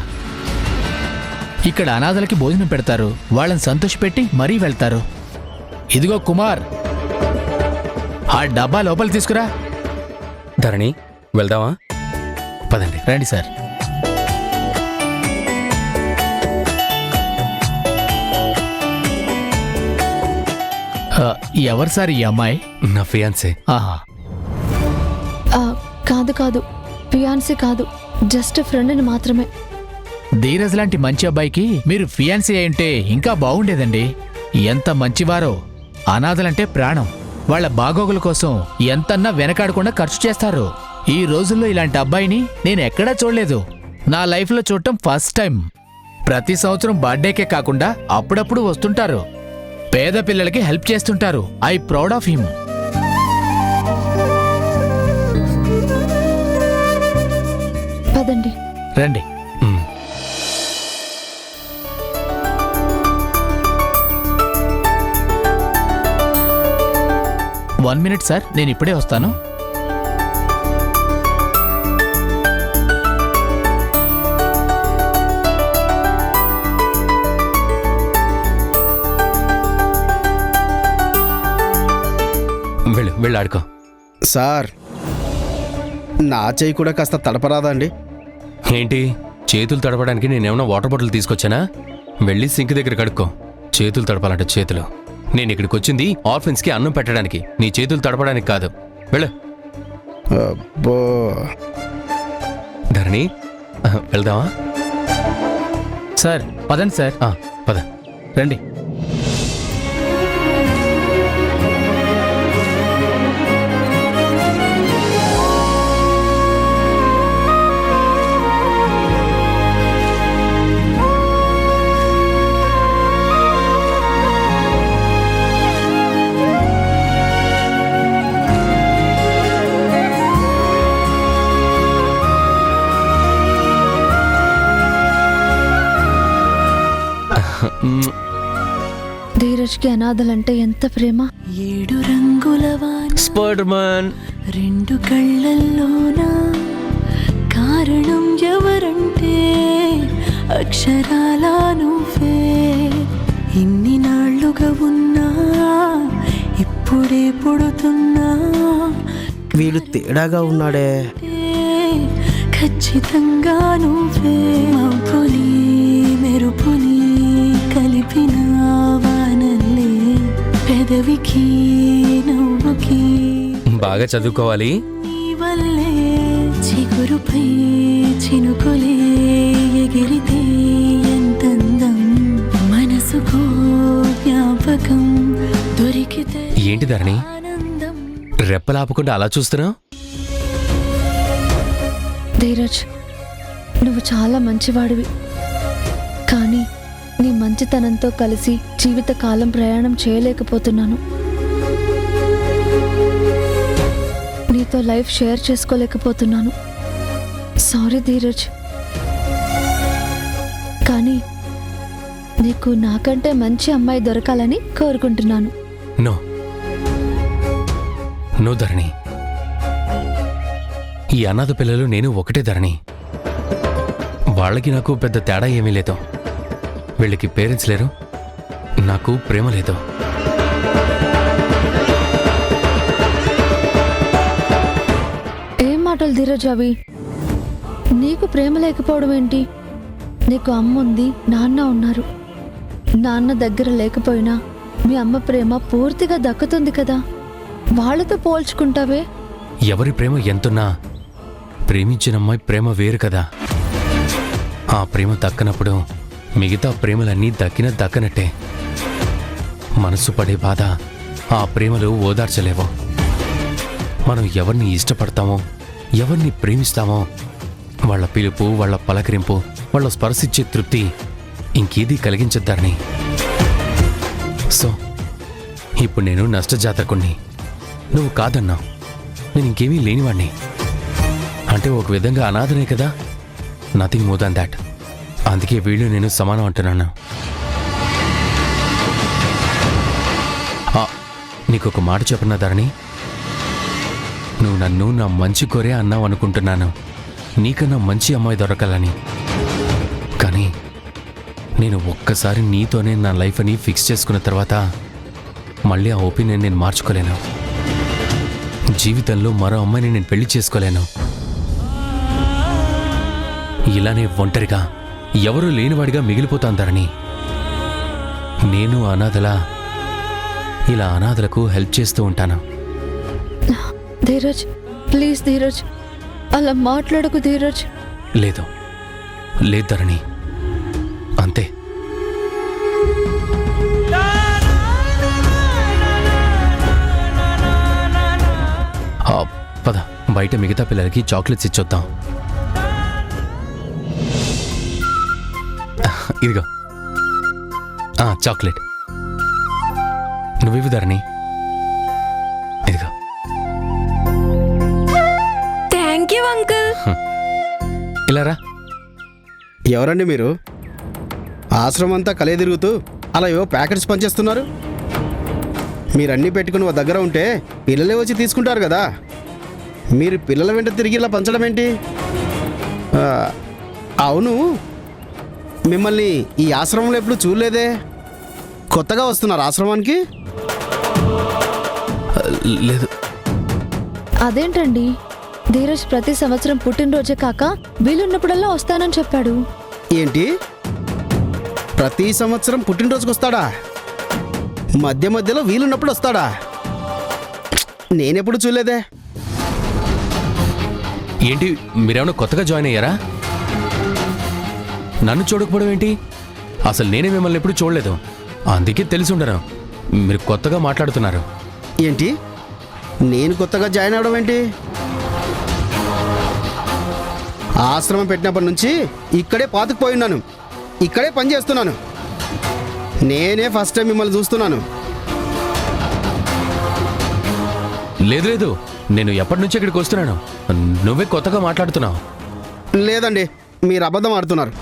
S11: ఇక్కడ అనాథలకి భోజనం పెడతారు, వాళ్ళని సంతోషపెట్టి మరీ వెళ్తారు. ఇదిగో కుమార్, ఆ డబ్బా లోపల తీసుకురా.
S3: ధరణి, వెళ్దామా? పదండి.
S11: రండి సార్. ఎవరు సార్ ఈ అమ్మాయి?
S3: నా ఫియాన్సే.
S11: ఆహా,
S4: కాదు కాదు, ఫియాన్సీ కాదు, జస్ట్ ఫ్రెండ్ని మాత్రమే.
S11: ధీరజ్ లాంటి మంచి అబ్బాయికి మీరు ఫియాన్సీ అయింటే ఇంకా బాగుండేదండి. ఎంత మంచివారో. అనాథలంటే ప్రాణం. వాళ్ళ బాగోగుల కోసం ఎంతన్నా వెనకాడకుండా ఖర్చు చేస్తారు. ఈ రోజుల్లో ఇలాంటి అబ్బాయిని నేను ఎక్కడా చూడలేదు. నా లైఫ్లో చూడటం ఫస్ట్ టైం. ప్రతి సంవత్సరం బర్త్డేకే కాకుండా అప్పుడప్పుడు వస్తుంటారు. పేద పిల్లలకి హెల్ప్ చేస్తుంటారు. I proud of him.
S4: పదండి.
S11: రండి. 1 minute సార్, నేను ఇప్పుడే వస్తాను.
S3: వెళ్ళి ఆడుకో.
S13: సార్, నా చేయి కూడా కాస్త తడపరాదా అండి?
S3: ఏంటి, చేతులు తడపడానికి నేనేమన్నా వాటర్ బాటిల్ తీసుకొచ్చానా? వెళ్ళి సింక్ దగ్గర కడుక్కో. చేతులు తడపాలంటే చేతులు. నేను ఇక్కడికి వచ్చింది ఆర్ఫెన్స్కి అన్నం పెట్టడానికి, నీ చేతులు తడపడానికి కాదు. వెళ్ళు.
S13: అబ్బో.
S3: ధరణి, వెళ్దామా?
S11: సార్ పదండి సార్.
S3: పద.
S11: రండి.
S4: ధీరజ్కి అనాథలంటే ఎంత ప్రేమ.
S1: 7 రంగుల వాన
S3: స్పైడర్మన్
S1: 2 కళ్ళల్లోన, కారణం ఎవరంటే అక్షరాల నువ్వే. ఇన్ని నాళ్ళుగా ఉన్నా, ఇప్పుడే పుడుతున్నా,
S13: వీడు తేడాగా ఉన్నాడే.
S1: ఖచ్చితంగా నువ్వే. మబ్బుని మెరుపుని కలిపిన వానల్లే, పెదవికి నవ్వుకి
S3: బాగా చదువుకోవాలి.
S1: నీ వల్లే చిగురుపై చినుకులే ఎగిరితే ఎంతందం, మనసుకో జ్ఞాపకం దొరికితే
S3: ఏంటి ధరణి,
S1: ఆనందం.
S3: రెప్పలాపకుండా అలా చూస్తున్నావు?
S4: ధీరజ్, నువ్వు చాలా మంచివాడివి. కానీ నీ మంచితనంతో కలిసి జీవితకాలం ప్రయాణం చేయలేకపోతున్నాను. నీతో లైఫ్ షేర్ చేసుకోలేకపోతున్నాను. సారీ ధీరజ్. కానీ నీకు నాకంటే మంచి అమ్మాయి దొరకాలని కోరుకుంటున్నాను.
S3: నో నో ధరణి, ఈ అనాథ పిల్లలు నేను ఒకటే ధరణి. వాళ్ళకి నాకు పెద్ద తేడా ఏమీ లేదు. వీళ్ళకి పేరెంట్స్ లేరు, నాకు ప్రేమ లేదు.
S4: ఏం మాటలు ధీరజ్ అవి? నీకు ప్రేమ లేకపోవడం ఏంటి? నీకు అమ్మ ఉంది, నాన్న ఉన్నారు. నాన్న దగ్గర లేకపోయినా మీ అమ్మ ప్రేమ పూర్తిగా దక్కుతుంది కదా. వాళ్ళతో పోల్చుకుంటావే.
S3: ఎవరి ప్రేమ ఎంతున్నా ప్రేమించిన అమ్మాయి ప్రేమ వేరు కదా. ఆ ప్రేమ దక్కనప్పుడు మిగతా ప్రేమలన్నీ దక్కనట్టే. మనసు పడే బాధ ఆ ప్రేమలు ఓదార్చలేవో. మనం ఎవరిని ఇష్టపడతామో, ఎవరిని ప్రేమిస్తామో, వాళ్ళ పిలుపు, వాళ్ళ పలకరింపు, వాళ్ళ స్పర్శించే తృప్తి ఇంకేదీ కలిగించద్దారని. సో ఇప్పుడు నేను నష్టజాతకుణ్ణి, నువ్వు కాదన్నావు. నేను ఇంకేమీ లేనివాణ్ణి. అంటే ఒక విధంగా అనాథనే కదా. Nothing more than that. అందుకే వీళ్ళు నేను సమానం అంటున్నాను. నీకొక మాట చెప్పనా ధరణి, నువ్వు నన్ను నా మంచి కోరే అన్నావు అనుకుంటున్నాను, నీకన్నా మంచి అమ్మాయి దొరకాలని. కానీ నేను ఒక్కసారి నీతోనే నా లైఫ్ అని ఫిక్స్ చేసుకున్న తర్వాత మళ్ళీ ఆ ఒపీనియన్ నేను మార్చుకోలేను. జీవితంలో మరో అమ్మాయిని నేను పెళ్లి చేసుకోలేను. ఇలానే ఒంటరిగా ఎవరూ లేనివాడిగా మిగిలిపోతాను ధరణి. నేను అనాథలా ఇలా అనాథలకు హెల్ప్ చేస్తూ ఉంటాను.
S4: ధీరజ్, ప్లీజ్ ధీరజ్, అలా మాట్లాడకు ధీరజ్.
S3: లేదు లేదు ధరణి, అంతే. పద, బయట మిగతా పిల్లలకి చాక్లెట్స్ ఇచ్చొద్దాం. ఇదిగో చాక్లెట్. నువ్వు ధరణి, ఇదిగో.
S1: Thank you uncle.
S3: ఇలా రా.
S13: ఎవరండి మీరు? ఆశ్రమం అంతా కలే తిరుగుతూ అలా ఏవో ప్యాకెట్స్ పనిచేస్తున్నారు. మీరన్నీ పెట్టుకుని ఓ దగ్గర ఉంటే పిల్లలే వచ్చి తీసుకుంటారు కదా. మీరు పిల్లల వెంట తిరిగి ఇలా పంచడం ఏంటి? అవును, మిమ్మల్ని ఈ ఆశ్రమంలో ఎప్పుడు చూడలేదే. కొత్తగా వస్తున్నారు ఆశ్రమానికి?
S3: లేదు.
S4: అదేంటండి, ధీరజ్ ప్రతి సంవత్సరం పుట్టినరోజే కాక వీలున్నప్పుడల్లా వస్తానని చెప్పాడు.
S13: ఏంటి, ప్రతి సంవత్సరం పుట్టినరోజుకి వస్తాడా? మధ్య మధ్యలో వీలున్నప్పుడు వస్తాడా? నేనెప్పుడు చూడలేదే.
S3: ఏంటి, మీరేమన్నా కొత్తగా జాయిన్ అయ్యారా? నన్ను చూడకపోవడం ఏంటి? అసలు నేనే మిమ్మల్ని ఎప్పుడు చూడలేదు, అందుకే తెలిసి ఉండను. మీరు కొత్తగా మాట్లాడుతున్నారు.
S13: ఏంటి, నేను కొత్తగా జాయిన్ అవడం ఏంటి? ఆశ్రమం పెట్టినప్పటి నుంచి ఇక్కడే పాతుకుపోయి ఉన్నాను, ఇక్కడే పని చేస్తున్నాను. నేనే ఫస్ట్ టైం మిమ్మల్ని చూస్తున్నాను.
S3: లేదు లేదు, నేను ఎప్పటి నుంచి ఇక్కడికి వస్తున్నాను. నువ్వే కొత్తగా మాట్లాడుతున్నావు.
S13: లేదండి, మీరు అబద్ధం ఆడుతున్నారు.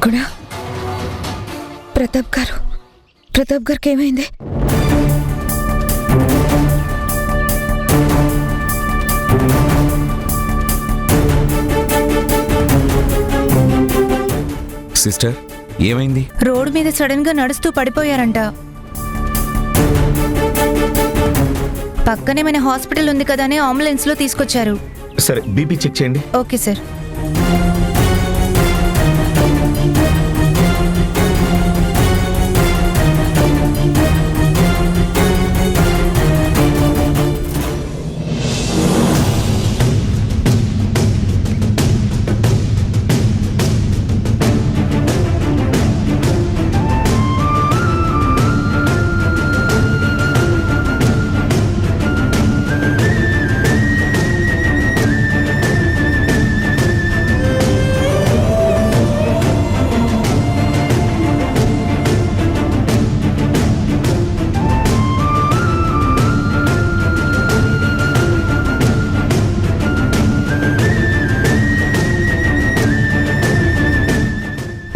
S5: గుణ, ప్రతాప్ గారికి ఏమైంది?
S7: సిస్టర్, ఏమైంది?
S1: రోడ్ మీద సడన్ గా నడుస్తూ పడిపోయారంట. పక్కనే మన హాస్పిటల్ ఉంది కదా అని అంబులెన్స్ లో తీసుకొచ్చారు.
S7: సరే, బీపీ చెక్ చేయండి.
S1: Okay sir.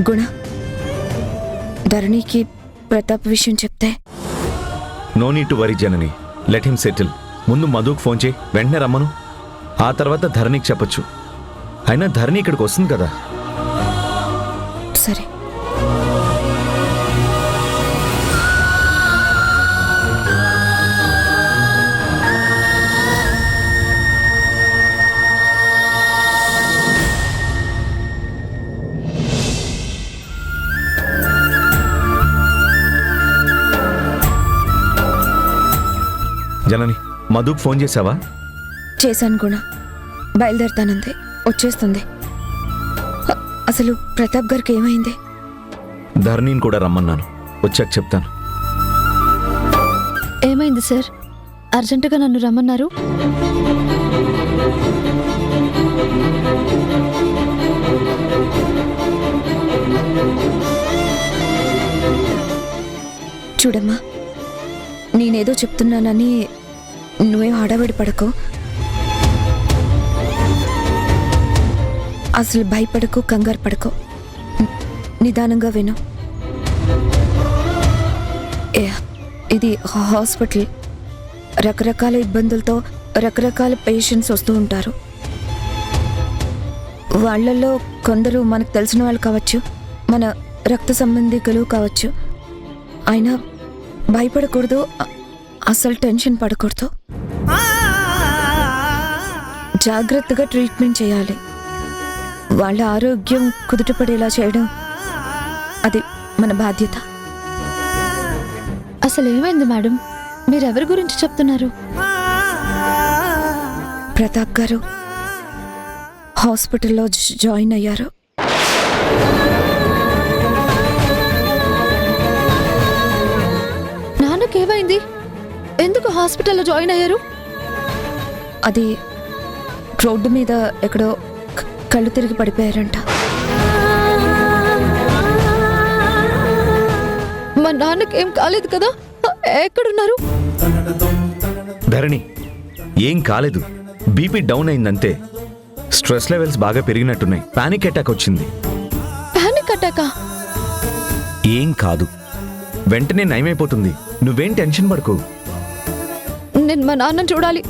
S5: గుణ, ధరణికి ప్రతాప్ విషయం చెప్తే?
S7: No need to worry Janani, let him settle. ముందు మధుకు ఫోన్ చేయి, వెంటనే రమ్మను. ఆ తర్వాత ధరణికి చెప్పొచ్చు. అయినా ధరణి ఇక్కడికి వస్తుంది కదా.
S5: సరే.
S7: జనని, మధుకు ఫోన్ చేసావా?
S5: చేశాను గుణ, బయలుదేరుతానంది, వచ్చేస్తుంది. అసలు ప్రతాప్ గారికి ఏమైంది?
S7: ధరణిని కూడా రమ్మన్నాను, వచ్చాక చెప్తాను.
S4: ఏమైంది సార్, అర్జెంటుగా నన్ను రమ్మన్నారు?
S5: చూడమ్మా, నేనేదో చెప్తున్నానని నువ్వేం హడావిడి పడకు. అసలు భయపడకు, కంగారు పడకు. నిదానంగా విను. ఇది హాస్పిటల్. రకరకాల ఇబ్బందులతో రకరకాల పేషెంట్స్ వస్తూ ఉంటారు. వాళ్ళల్లో కొందరు మనకు తెలిసిన వాళ్ళు కావచ్చు, మన రక్త సంబంధికులు కావచ్చు. అయినా భయపడకూడదు, అసలు టెన్షన్ పడకూడదు. జాగ్రత్తగా ట్రీట్మెంట్ చేయాలి. వాళ్ళ ఆరోగ్యం కుదుటపడేలా చేయడం అది మన బాధ్యత.
S4: అసలు ఏమైంది మేడం, మీరెవరి గురించి చెప్తున్నారు?
S5: ప్రతాప్ గారు హాస్పిటల్లో జాయిన్ అయ్యారు.
S4: నాన్నకేమైంది? ఎందుకు హాస్పిటల్లో జాయిన్ అయ్యారు?
S5: అది రోడ్డు మీద ఎక్కడో కళ్ళు తిరిగి పడిపోయారంట.
S4: మా నాన్నకి ఏం కాలేదు కదా? ఎక్కడున్నారు?
S7: ధరణి, ఏం కాలేదు. బీపీ డౌన్ అయిందంతే. స్ట్రెస్ లెవెల్స్ బాగా పెరిగినట్టున్నాయి. పానిక్ అటాక్ వచ్చింది.
S4: పానిక్ అటాకా?
S7: ఏం కాదు, వెంటనే నయమైపోతుంది. నువ్వేం టెన్షన్ పడుకో.
S4: నేను మా నాన్నని చూడాలి.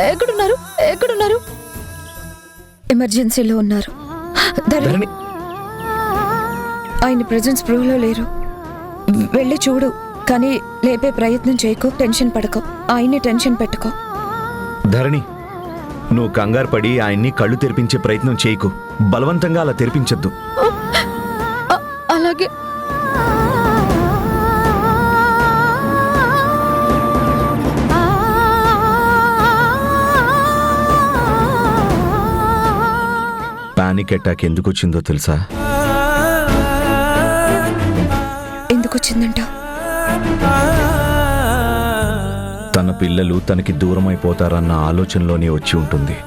S4: ఎక్కడున్నారు? ఎక్కడున్నారు?
S5: ఎమర్జెన్సీలో ఉన్నారు. ధరణి, ఆయన ప్రెజెన్స్ స్పృహలో లేరు. వెళ్ళి చూడు, కానీ లేపే ప్రయత్నం చేయకు. టెన్షన్ పడకో, ఆయన్ని టెన్షన్ పెట్టుకో.
S7: ధరణి, నువ్వు కంగారు పడి ఆయన్ని కళ్ళు తెరిపించే ప్రయత్నం చేయకు. బలవంతంగా అలా తెరిపించొద్దు.
S4: అలాగే.
S7: పానిక్ అటాక్ ఎందుకు వచ్చిందో తెలుసా?
S5: ఎందుకు వచ్చిందంట?
S7: తన పిల్లలు తనకి దూరం అయిపోతారన్న ఆలోచనలోనే వచ్చి ఉంటుంది.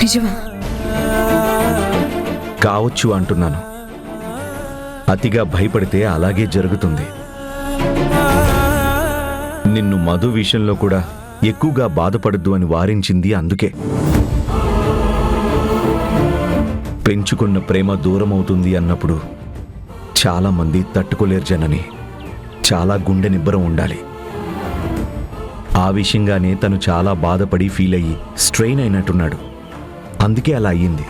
S5: నిజమా?
S7: కావచ్చు అంటున్నాను. అతిగా భయపడితే అలాగే జరుగుతుంది. నిన్ను మధు విషయంలో కూడా ఎక్కువగా బాధపడద్దు అని వారించింది అందుకే. పెంచుకున్న ప్రేమ దూరం అవుతుంది అన్నప్పుడు చాలా మంది తట్టుకోలేరు జనని. చాలా గుండె నిబ్బరం ఉండాలి. ఆ విషయంగానే తను చాలా బాధపడి ఫీల్ అయ్యి స్ట్రెయిన్ అయినట్టున్నాడు. అందుకే అలా అయ్యింది.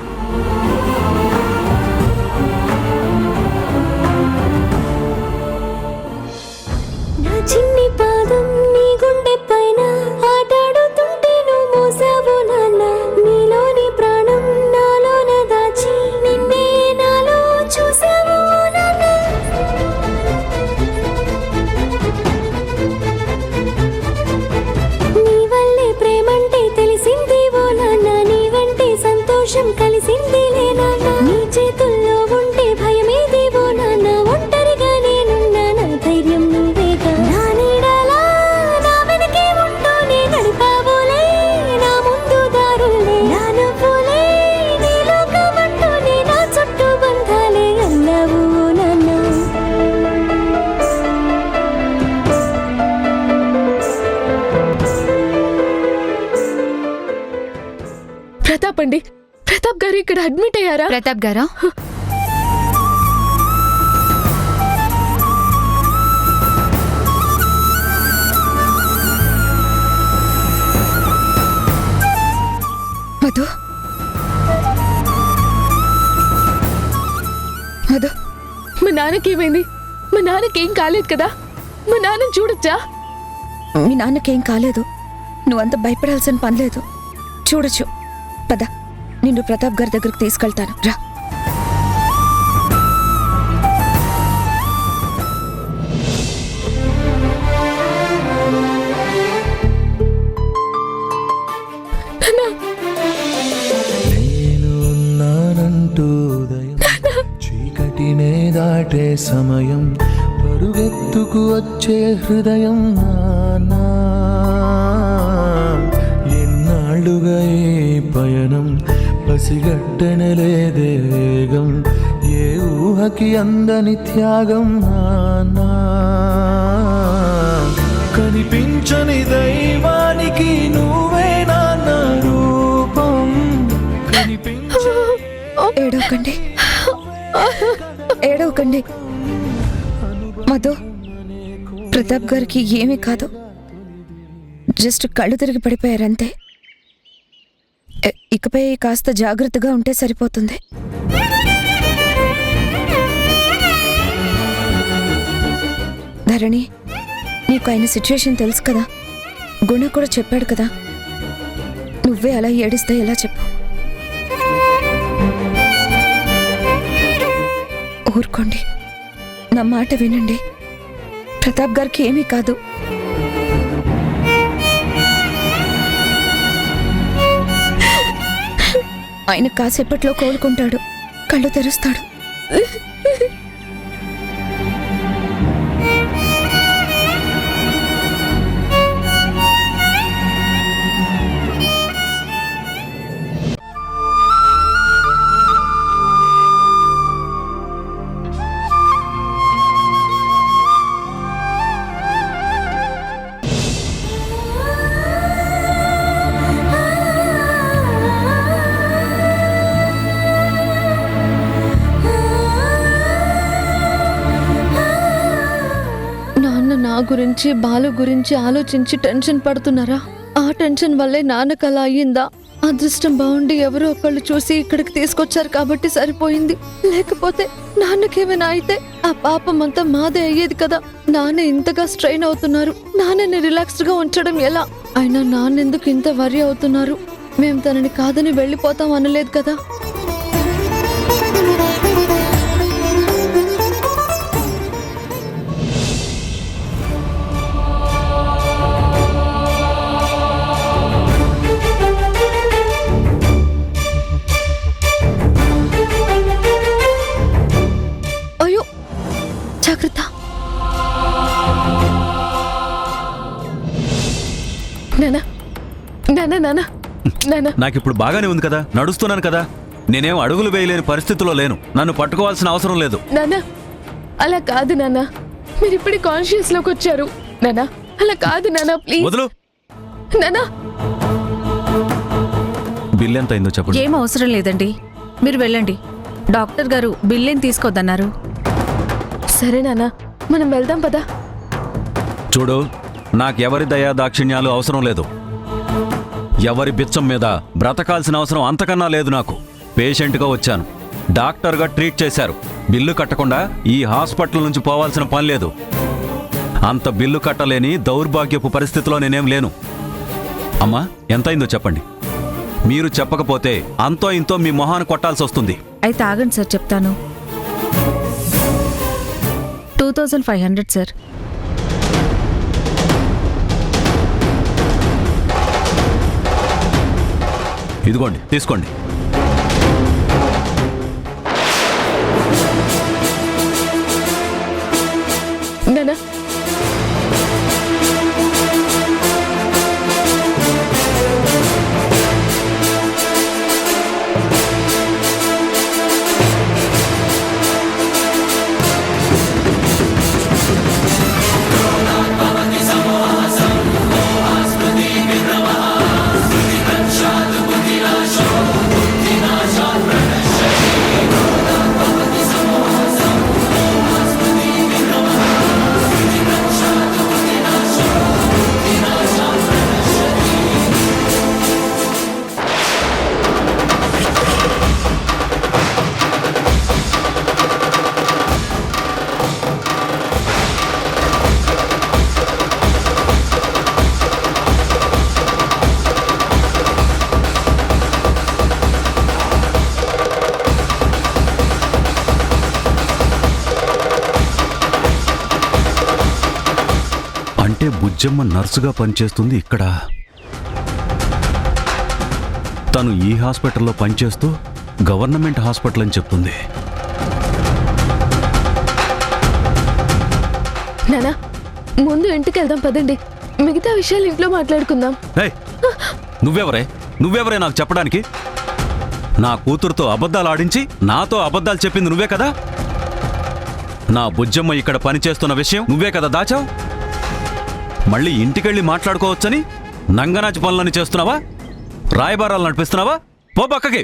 S14: చిన్ని పాదం నీ గుండె పైన ఆటాడుతుంటే నువ్వు మోసావు నాన్న. నీలోని ప్రాణం నాలోన దాచి నిన్నే నాలో చూసావు నాన్న. నీ వల్లే ప్రేమంటే తెలిసింది ఓ నాన్న. నీ వెంటే సంతోషం కలిసింది లే నాన్న. నీ చేతుల్లో ఉంటే భయమేది ఓ నాన్న. ఒంటరిగా నేనున్నా నా ధైర్యం నువ్వేగా. నా నీడలా నా వెనకే ఉంటూనే నడిపావులే నా ముందు దారులే. నా నవ్వులే నీ లోకమంటూనే నా చుట్టూ బంధాలే అన్నావు నాన్న.
S4: ప్రతాప్ అండి, ప్రతాప్ గారు ఇక్కడ అడ్మిట్ అయ్యారా?
S8: ప్రతాప్ గారా?
S5: మధు, మధు,
S4: మా నాన్నకి ఏమైంది? మా నాన్నకి ఏం కాలేదు కదా? మా నాన్న చూడొచ్చా?
S5: మీ నాన్నకేం కాలేదు. నువ్వంత భయపడాల్సిన పని లేదు. చూడొచ్చు. పద, నిన్ను ప్రతాప్ గారి దగ్గరకు తీసుకెళ్తాను. రా.
S15: చీకటినే దాటే సమయం పరుగెత్తుకు వచ్చే హృదయం నానా. ఎన్నాళ్ళుగా ఈ పయనం పసిగట్టనలేదే వేగం. ఏ ఊహకి అందని త్యాగం నానా. కనిపించని దైవానికి నువ్వే నాన్న రూపం.
S5: ఏడవకండి, ఏడవకండి. మధు, ప్రతాప్ గారికి ఏమీ కాదు. జస్ట్ కళ్ళు తిరిగి పడిపోయారంతే. ఇకపై కాస్త జాగ్రత్తగా ఉంటే సరిపోతుంది. ధరణి, నీకు ఆయన సిచ్యువేషన్ తెలుసు కదా? గుణ కూడా చెప్పాడు కదా? నువ్వే అలా ఏడిస్తే ఎలా చెప్పు? ఊరుకోండి, నా మాట వినండి. ప్రతాప్ గారికి ఏమీ కాదు. ఆయన కాసేపట్లో కోలుకుంటాడు, కళ్ళు తెరుస్తాడు.
S4: గురించి బాలు గురించి ఆలోచించి టెన్షన్ పడుతున్నారా? ఆ టెన్షన్ వల్లే నాన్నకు అలా అయ్యిందా? అదృష్టం బాగుండి ఎవరో ఒకళ్ళు చూసి ఇక్కడికి తీసుకొచ్చారు కాబట్టి సరిపోయింది. లేకపోతే నాన్నకేమైనా అయితే ఆ పాపం అంతా మాదే అయ్యేది కదా. నాన్న ఇంతగా స్ట్రెయిన్ అవుతున్నారు. నాన్నని రిలాక్స్డ్ గా ఉంచడం ఎలా? అయినా నాన్నెందుకు ఇంత వరి అవుతున్నారు? మేం తనని కాదని వెళ్ళిపోతాం అనలేదు కదా. అయ్యో జాగ్రత్త. నానా నానా నానా నానా,
S7: నాకిప్పుడు బాగానే ఉంది కదా, నడుస్తున్నాను కదా. నేనేం అడుగులు వేయలేని పరిస్థితిలో లేను. నన్ను పట్టుకోవాల్సిన అవసరం లేదు.
S4: నానా అలా కాదు నానా, మీరు ఇప్పుడే కాన్షియస్ లోకి వచ్చారు. నానా అలా కాదు నానా, ప్లీజ్
S7: వదులు.
S4: నానా.
S7: బిల్ ఎంత అయిందో చెప్పండి.
S9: ఏం అవసరం లేదండి, మీరు వెళ్ళండి. డాక్టర్ గారు బిల్లేం తీసుకోద్దన్నారు.
S4: సరే నానా, మనం వెళ్దాం పదా.
S7: చూడు, నాకెవరి దయా దాక్షిణ్యాలు అవసరం లేదు. ఎవరి బిచ్చం మీద బ్రతకాల్సిన అవసరం అంతకన్నా లేదు నాకు. పేషెంట్గా వచ్చాను, డాక్టర్గా ట్రీట్ చేశారు. బిల్లు కట్టకుండా ఈ హాస్పిటల్ నుంచి పోవాల్సిన పని లేదు. అంత బిల్లు కట్టలేని దౌర్భాగ్యపు పరిస్థితిలో నేనేం లేను. అమ్మా, ఎంత అయిందో చెప్పండి. మీరు చెప్పకపోతే అంతో ఇంతో మీ మొహాన్ని కొట్టాల్సి వస్తుంది.
S9: అయితే ఆగండి సార్, చెప్తాను. 2500 సార్.
S7: ఇదిగోండి, తీసుకోండి.
S4: నానా
S7: అంటే బుజ్జమ్మ నర్సుగా పనిచేస్తుంది ఇక్కడ. తను ఈ హాస్పిటల్లో పనిచేస్తూ గవర్నమెంట్ హాస్పిటల్ అని చెప్తుంది.
S4: నానా, ముందు ఇంటికి వెళ్దాం పదండి. మిగతా విషయాలు ఇంట్లో మాట్లాడుకుందాం.
S7: ఏయ్, నువ్వెవరే నాకు చెప్పడానికి? నా కూతురుతో అబద్ధాలు ఆడించి నాతో అబద్ధాలు చెప్పింది నువ్వే కదా. నా బుజ్జమ్మ ఇక్కడ పనిచేస్తున్న విషయం నువ్వే కదా దాచావు. మళ్ళీ ఇంటికెళ్ళి మాట్లాడుకోవచ్చని నంగనాచి పనులని చేస్తున్నావా? రాయబారాలు నడిపిస్తున్నావా? పో పక్కకి.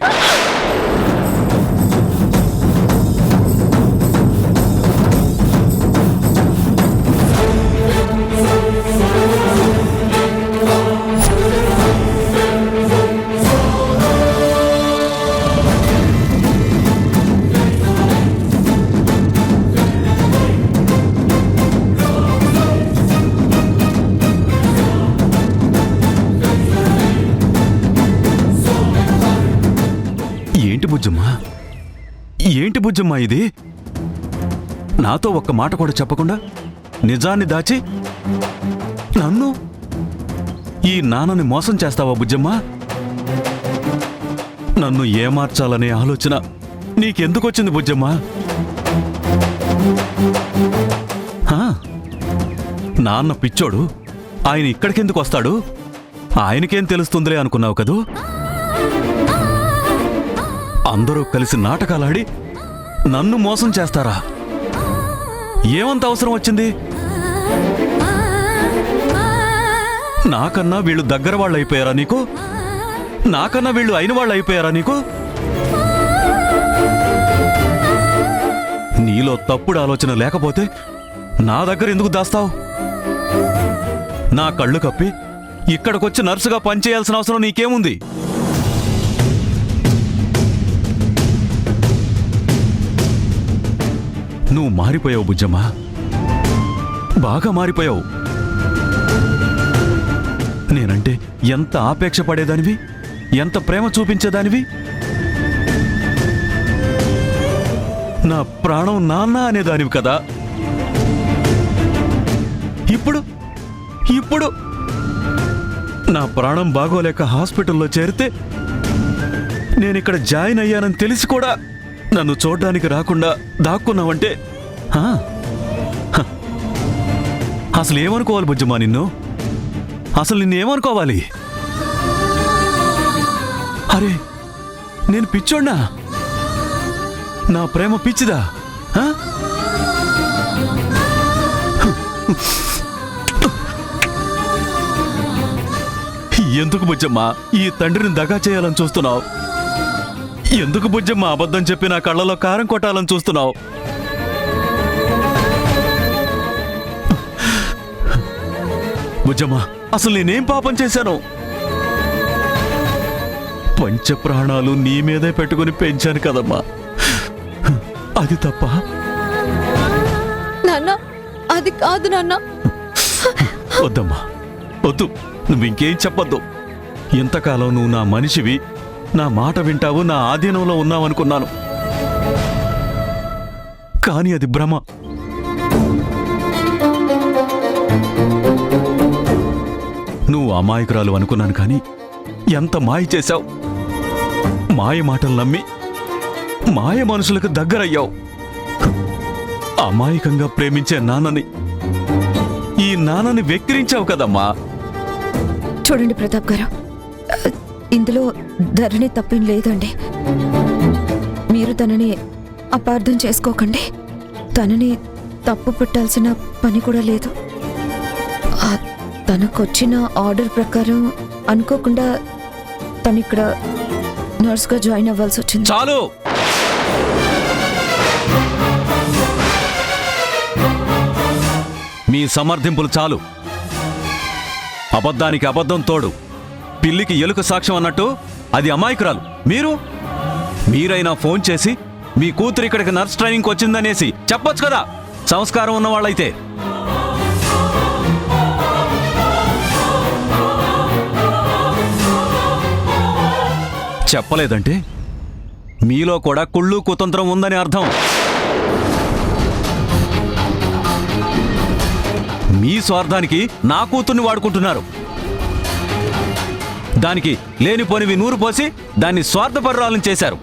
S7: ఏంటి బుజ్జమ్మా ఇది? నాతో ఒక్క మాట కూడా చెప్పకుండా నిజాన్ని దాచి నన్ను, ఈ నాన్నని మోసం చేస్తావా బుజ్జమ్మా? నన్ను ఏమార్చాలనే ఆలోచన నీకెందుకొచ్చింది బుజ్జమ్మా? నాన్న పిచ్చోడు, ఆయన ఇక్కడికెందుకు వస్తాడు? ఆయనకేం తెలుస్తుందిలే అనుకున్నావు కదూ? అందరూ కలిసి నాటకాలాడి నన్ను మోసం చేస్తారా? ఏమంత అవసరం వచ్చింది? నాకన్నా వీళ్ళు దగ్గర వాళ్ళు అయిపోయారా నీకు? నాకన్నా వీళ్ళు అయిన వాళ్ళు అయిపోయారా నీకు? నీలో తప్పుడు ఆలోచన లేకపోతే నా దగ్గర ఎందుకు దాస్తావు? నా కళ్ళు కప్పి ఇక్కడికొచ్చి నర్సుగా పనిచేయాల్సిన అవసరం నీకేముంది? నువ్వు మారిపోయావు బుజ్జమ్మా, బాగా మారిపోయావు. నేనంటే ఎంత ఆపేక్ష పడేదానివి, ఎంత ప్రేమ చూపించేదానివి. నా ప్రాణం నాన్న అనేదానివి కదా. ఇప్పుడు నా ప్రాణం బాగోలేక హాస్పిటల్లో చేరితే నేనిక్కడ జాయిన్ అయ్యానని తెలిసి కూడా నన్ను చూడ్డానికి రాకుండా దాక్కున్నావంటే అసలు ఏమనుకోవాలి బుజ్జమ్మా నిన్ను? అసలు నిన్నేమనుకోవాలి? అరే నేను పిచ్చోడ్నా? నా ప్రేమ పిచ్చిదా? ఎందుకు బుజ్జమ్మా ఈ తండ్రిని దగా చేయాలని చూస్తున్నావు? ఎందుకు బుజ్జమ్మా అబద్ధం చెప్పి నా కళ్ళలో కారం కొట్టాలని చూస్తున్నావు? బుజ్జమ్మా అసలు నేనేం పాపం చేశాను? పంచప్రాణాలు నీ మీదే పెట్టుకుని పెంచాను కదమ్మా, అది తప్ప?
S4: నాన్న అది కాదు నాన్న.
S7: వద్దమ్మా వద్దు, నువ్వు ఇంకేం చెప్పొద్దు. ఇంతకాలం నువ్వు నా మనిషివి, నా మాట వింటావు, నా ఆధీనంలో ఉన్నావనుకున్నాను. కానీ అది భ్రమ. నువ్వు అమాయకురాలు అనుకున్నాను, కానీ ఎంత మాయ చేశావు. మాయ మాటలు నమ్మి మాయ మనుషులకు దగ్గరయ్యావు. అమాయకంగా ప్రేమించే నాన్నని, ఈ నాన్నని వెక్కిరించావు కదమ్మా.
S5: చూడండి ప్రతాప్ గారు, ఇందులో ధరణి తప్పేం లేదండి. మీరు తనని అపార్థం చేసుకోకండి. తనని తప్పు పెట్టాల్సిన పని కూడా లేదు. తనకొచ్చిన ఆర్డర్ ప్రకారం అనుకోకుండా తనిక్కడ నర్స్గా జాయిన్ అవ్వాల్సి వచ్చింది.
S7: చాలు. మీ సమర్థింపులు చాలు. అబద్ధానికి అబద్ధం తోడు. పిల్లికి ఎలుక సాక్ష్యం అన్నట్టు అది అమాయకురాలు. మీరైనా ఫోన్ చేసి మీ కూతురు ఇక్కడికి నర్స్ ట్రైనింగ్కి వచ్చిందనేసి చెప్పొచ్చు కదా, సంస్కారం ఉన్నవాళ్ళైతే. చెప్పలేదంటే మీలో కూడా కుళ్ళు కుతంత్రం ఉందని అర్థం. మీ స్వార్థానికి నా కూతుర్ని వాడుకుంటున్నారు. దానికి లేనిపోనివి నూరు పోసి దాన్ని స్వార్థపరురాలను చేశారు.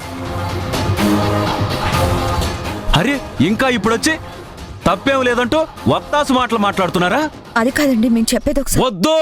S7: అరే ఇంకా ఇప్పుడొచ్చి తప్పేం లేదంటూ వత్తాసు మాటలు మాట్లాడుతున్నారా?
S5: అది కాదండి మేము చెప్పేది ఒకసారి.
S7: వద్దు.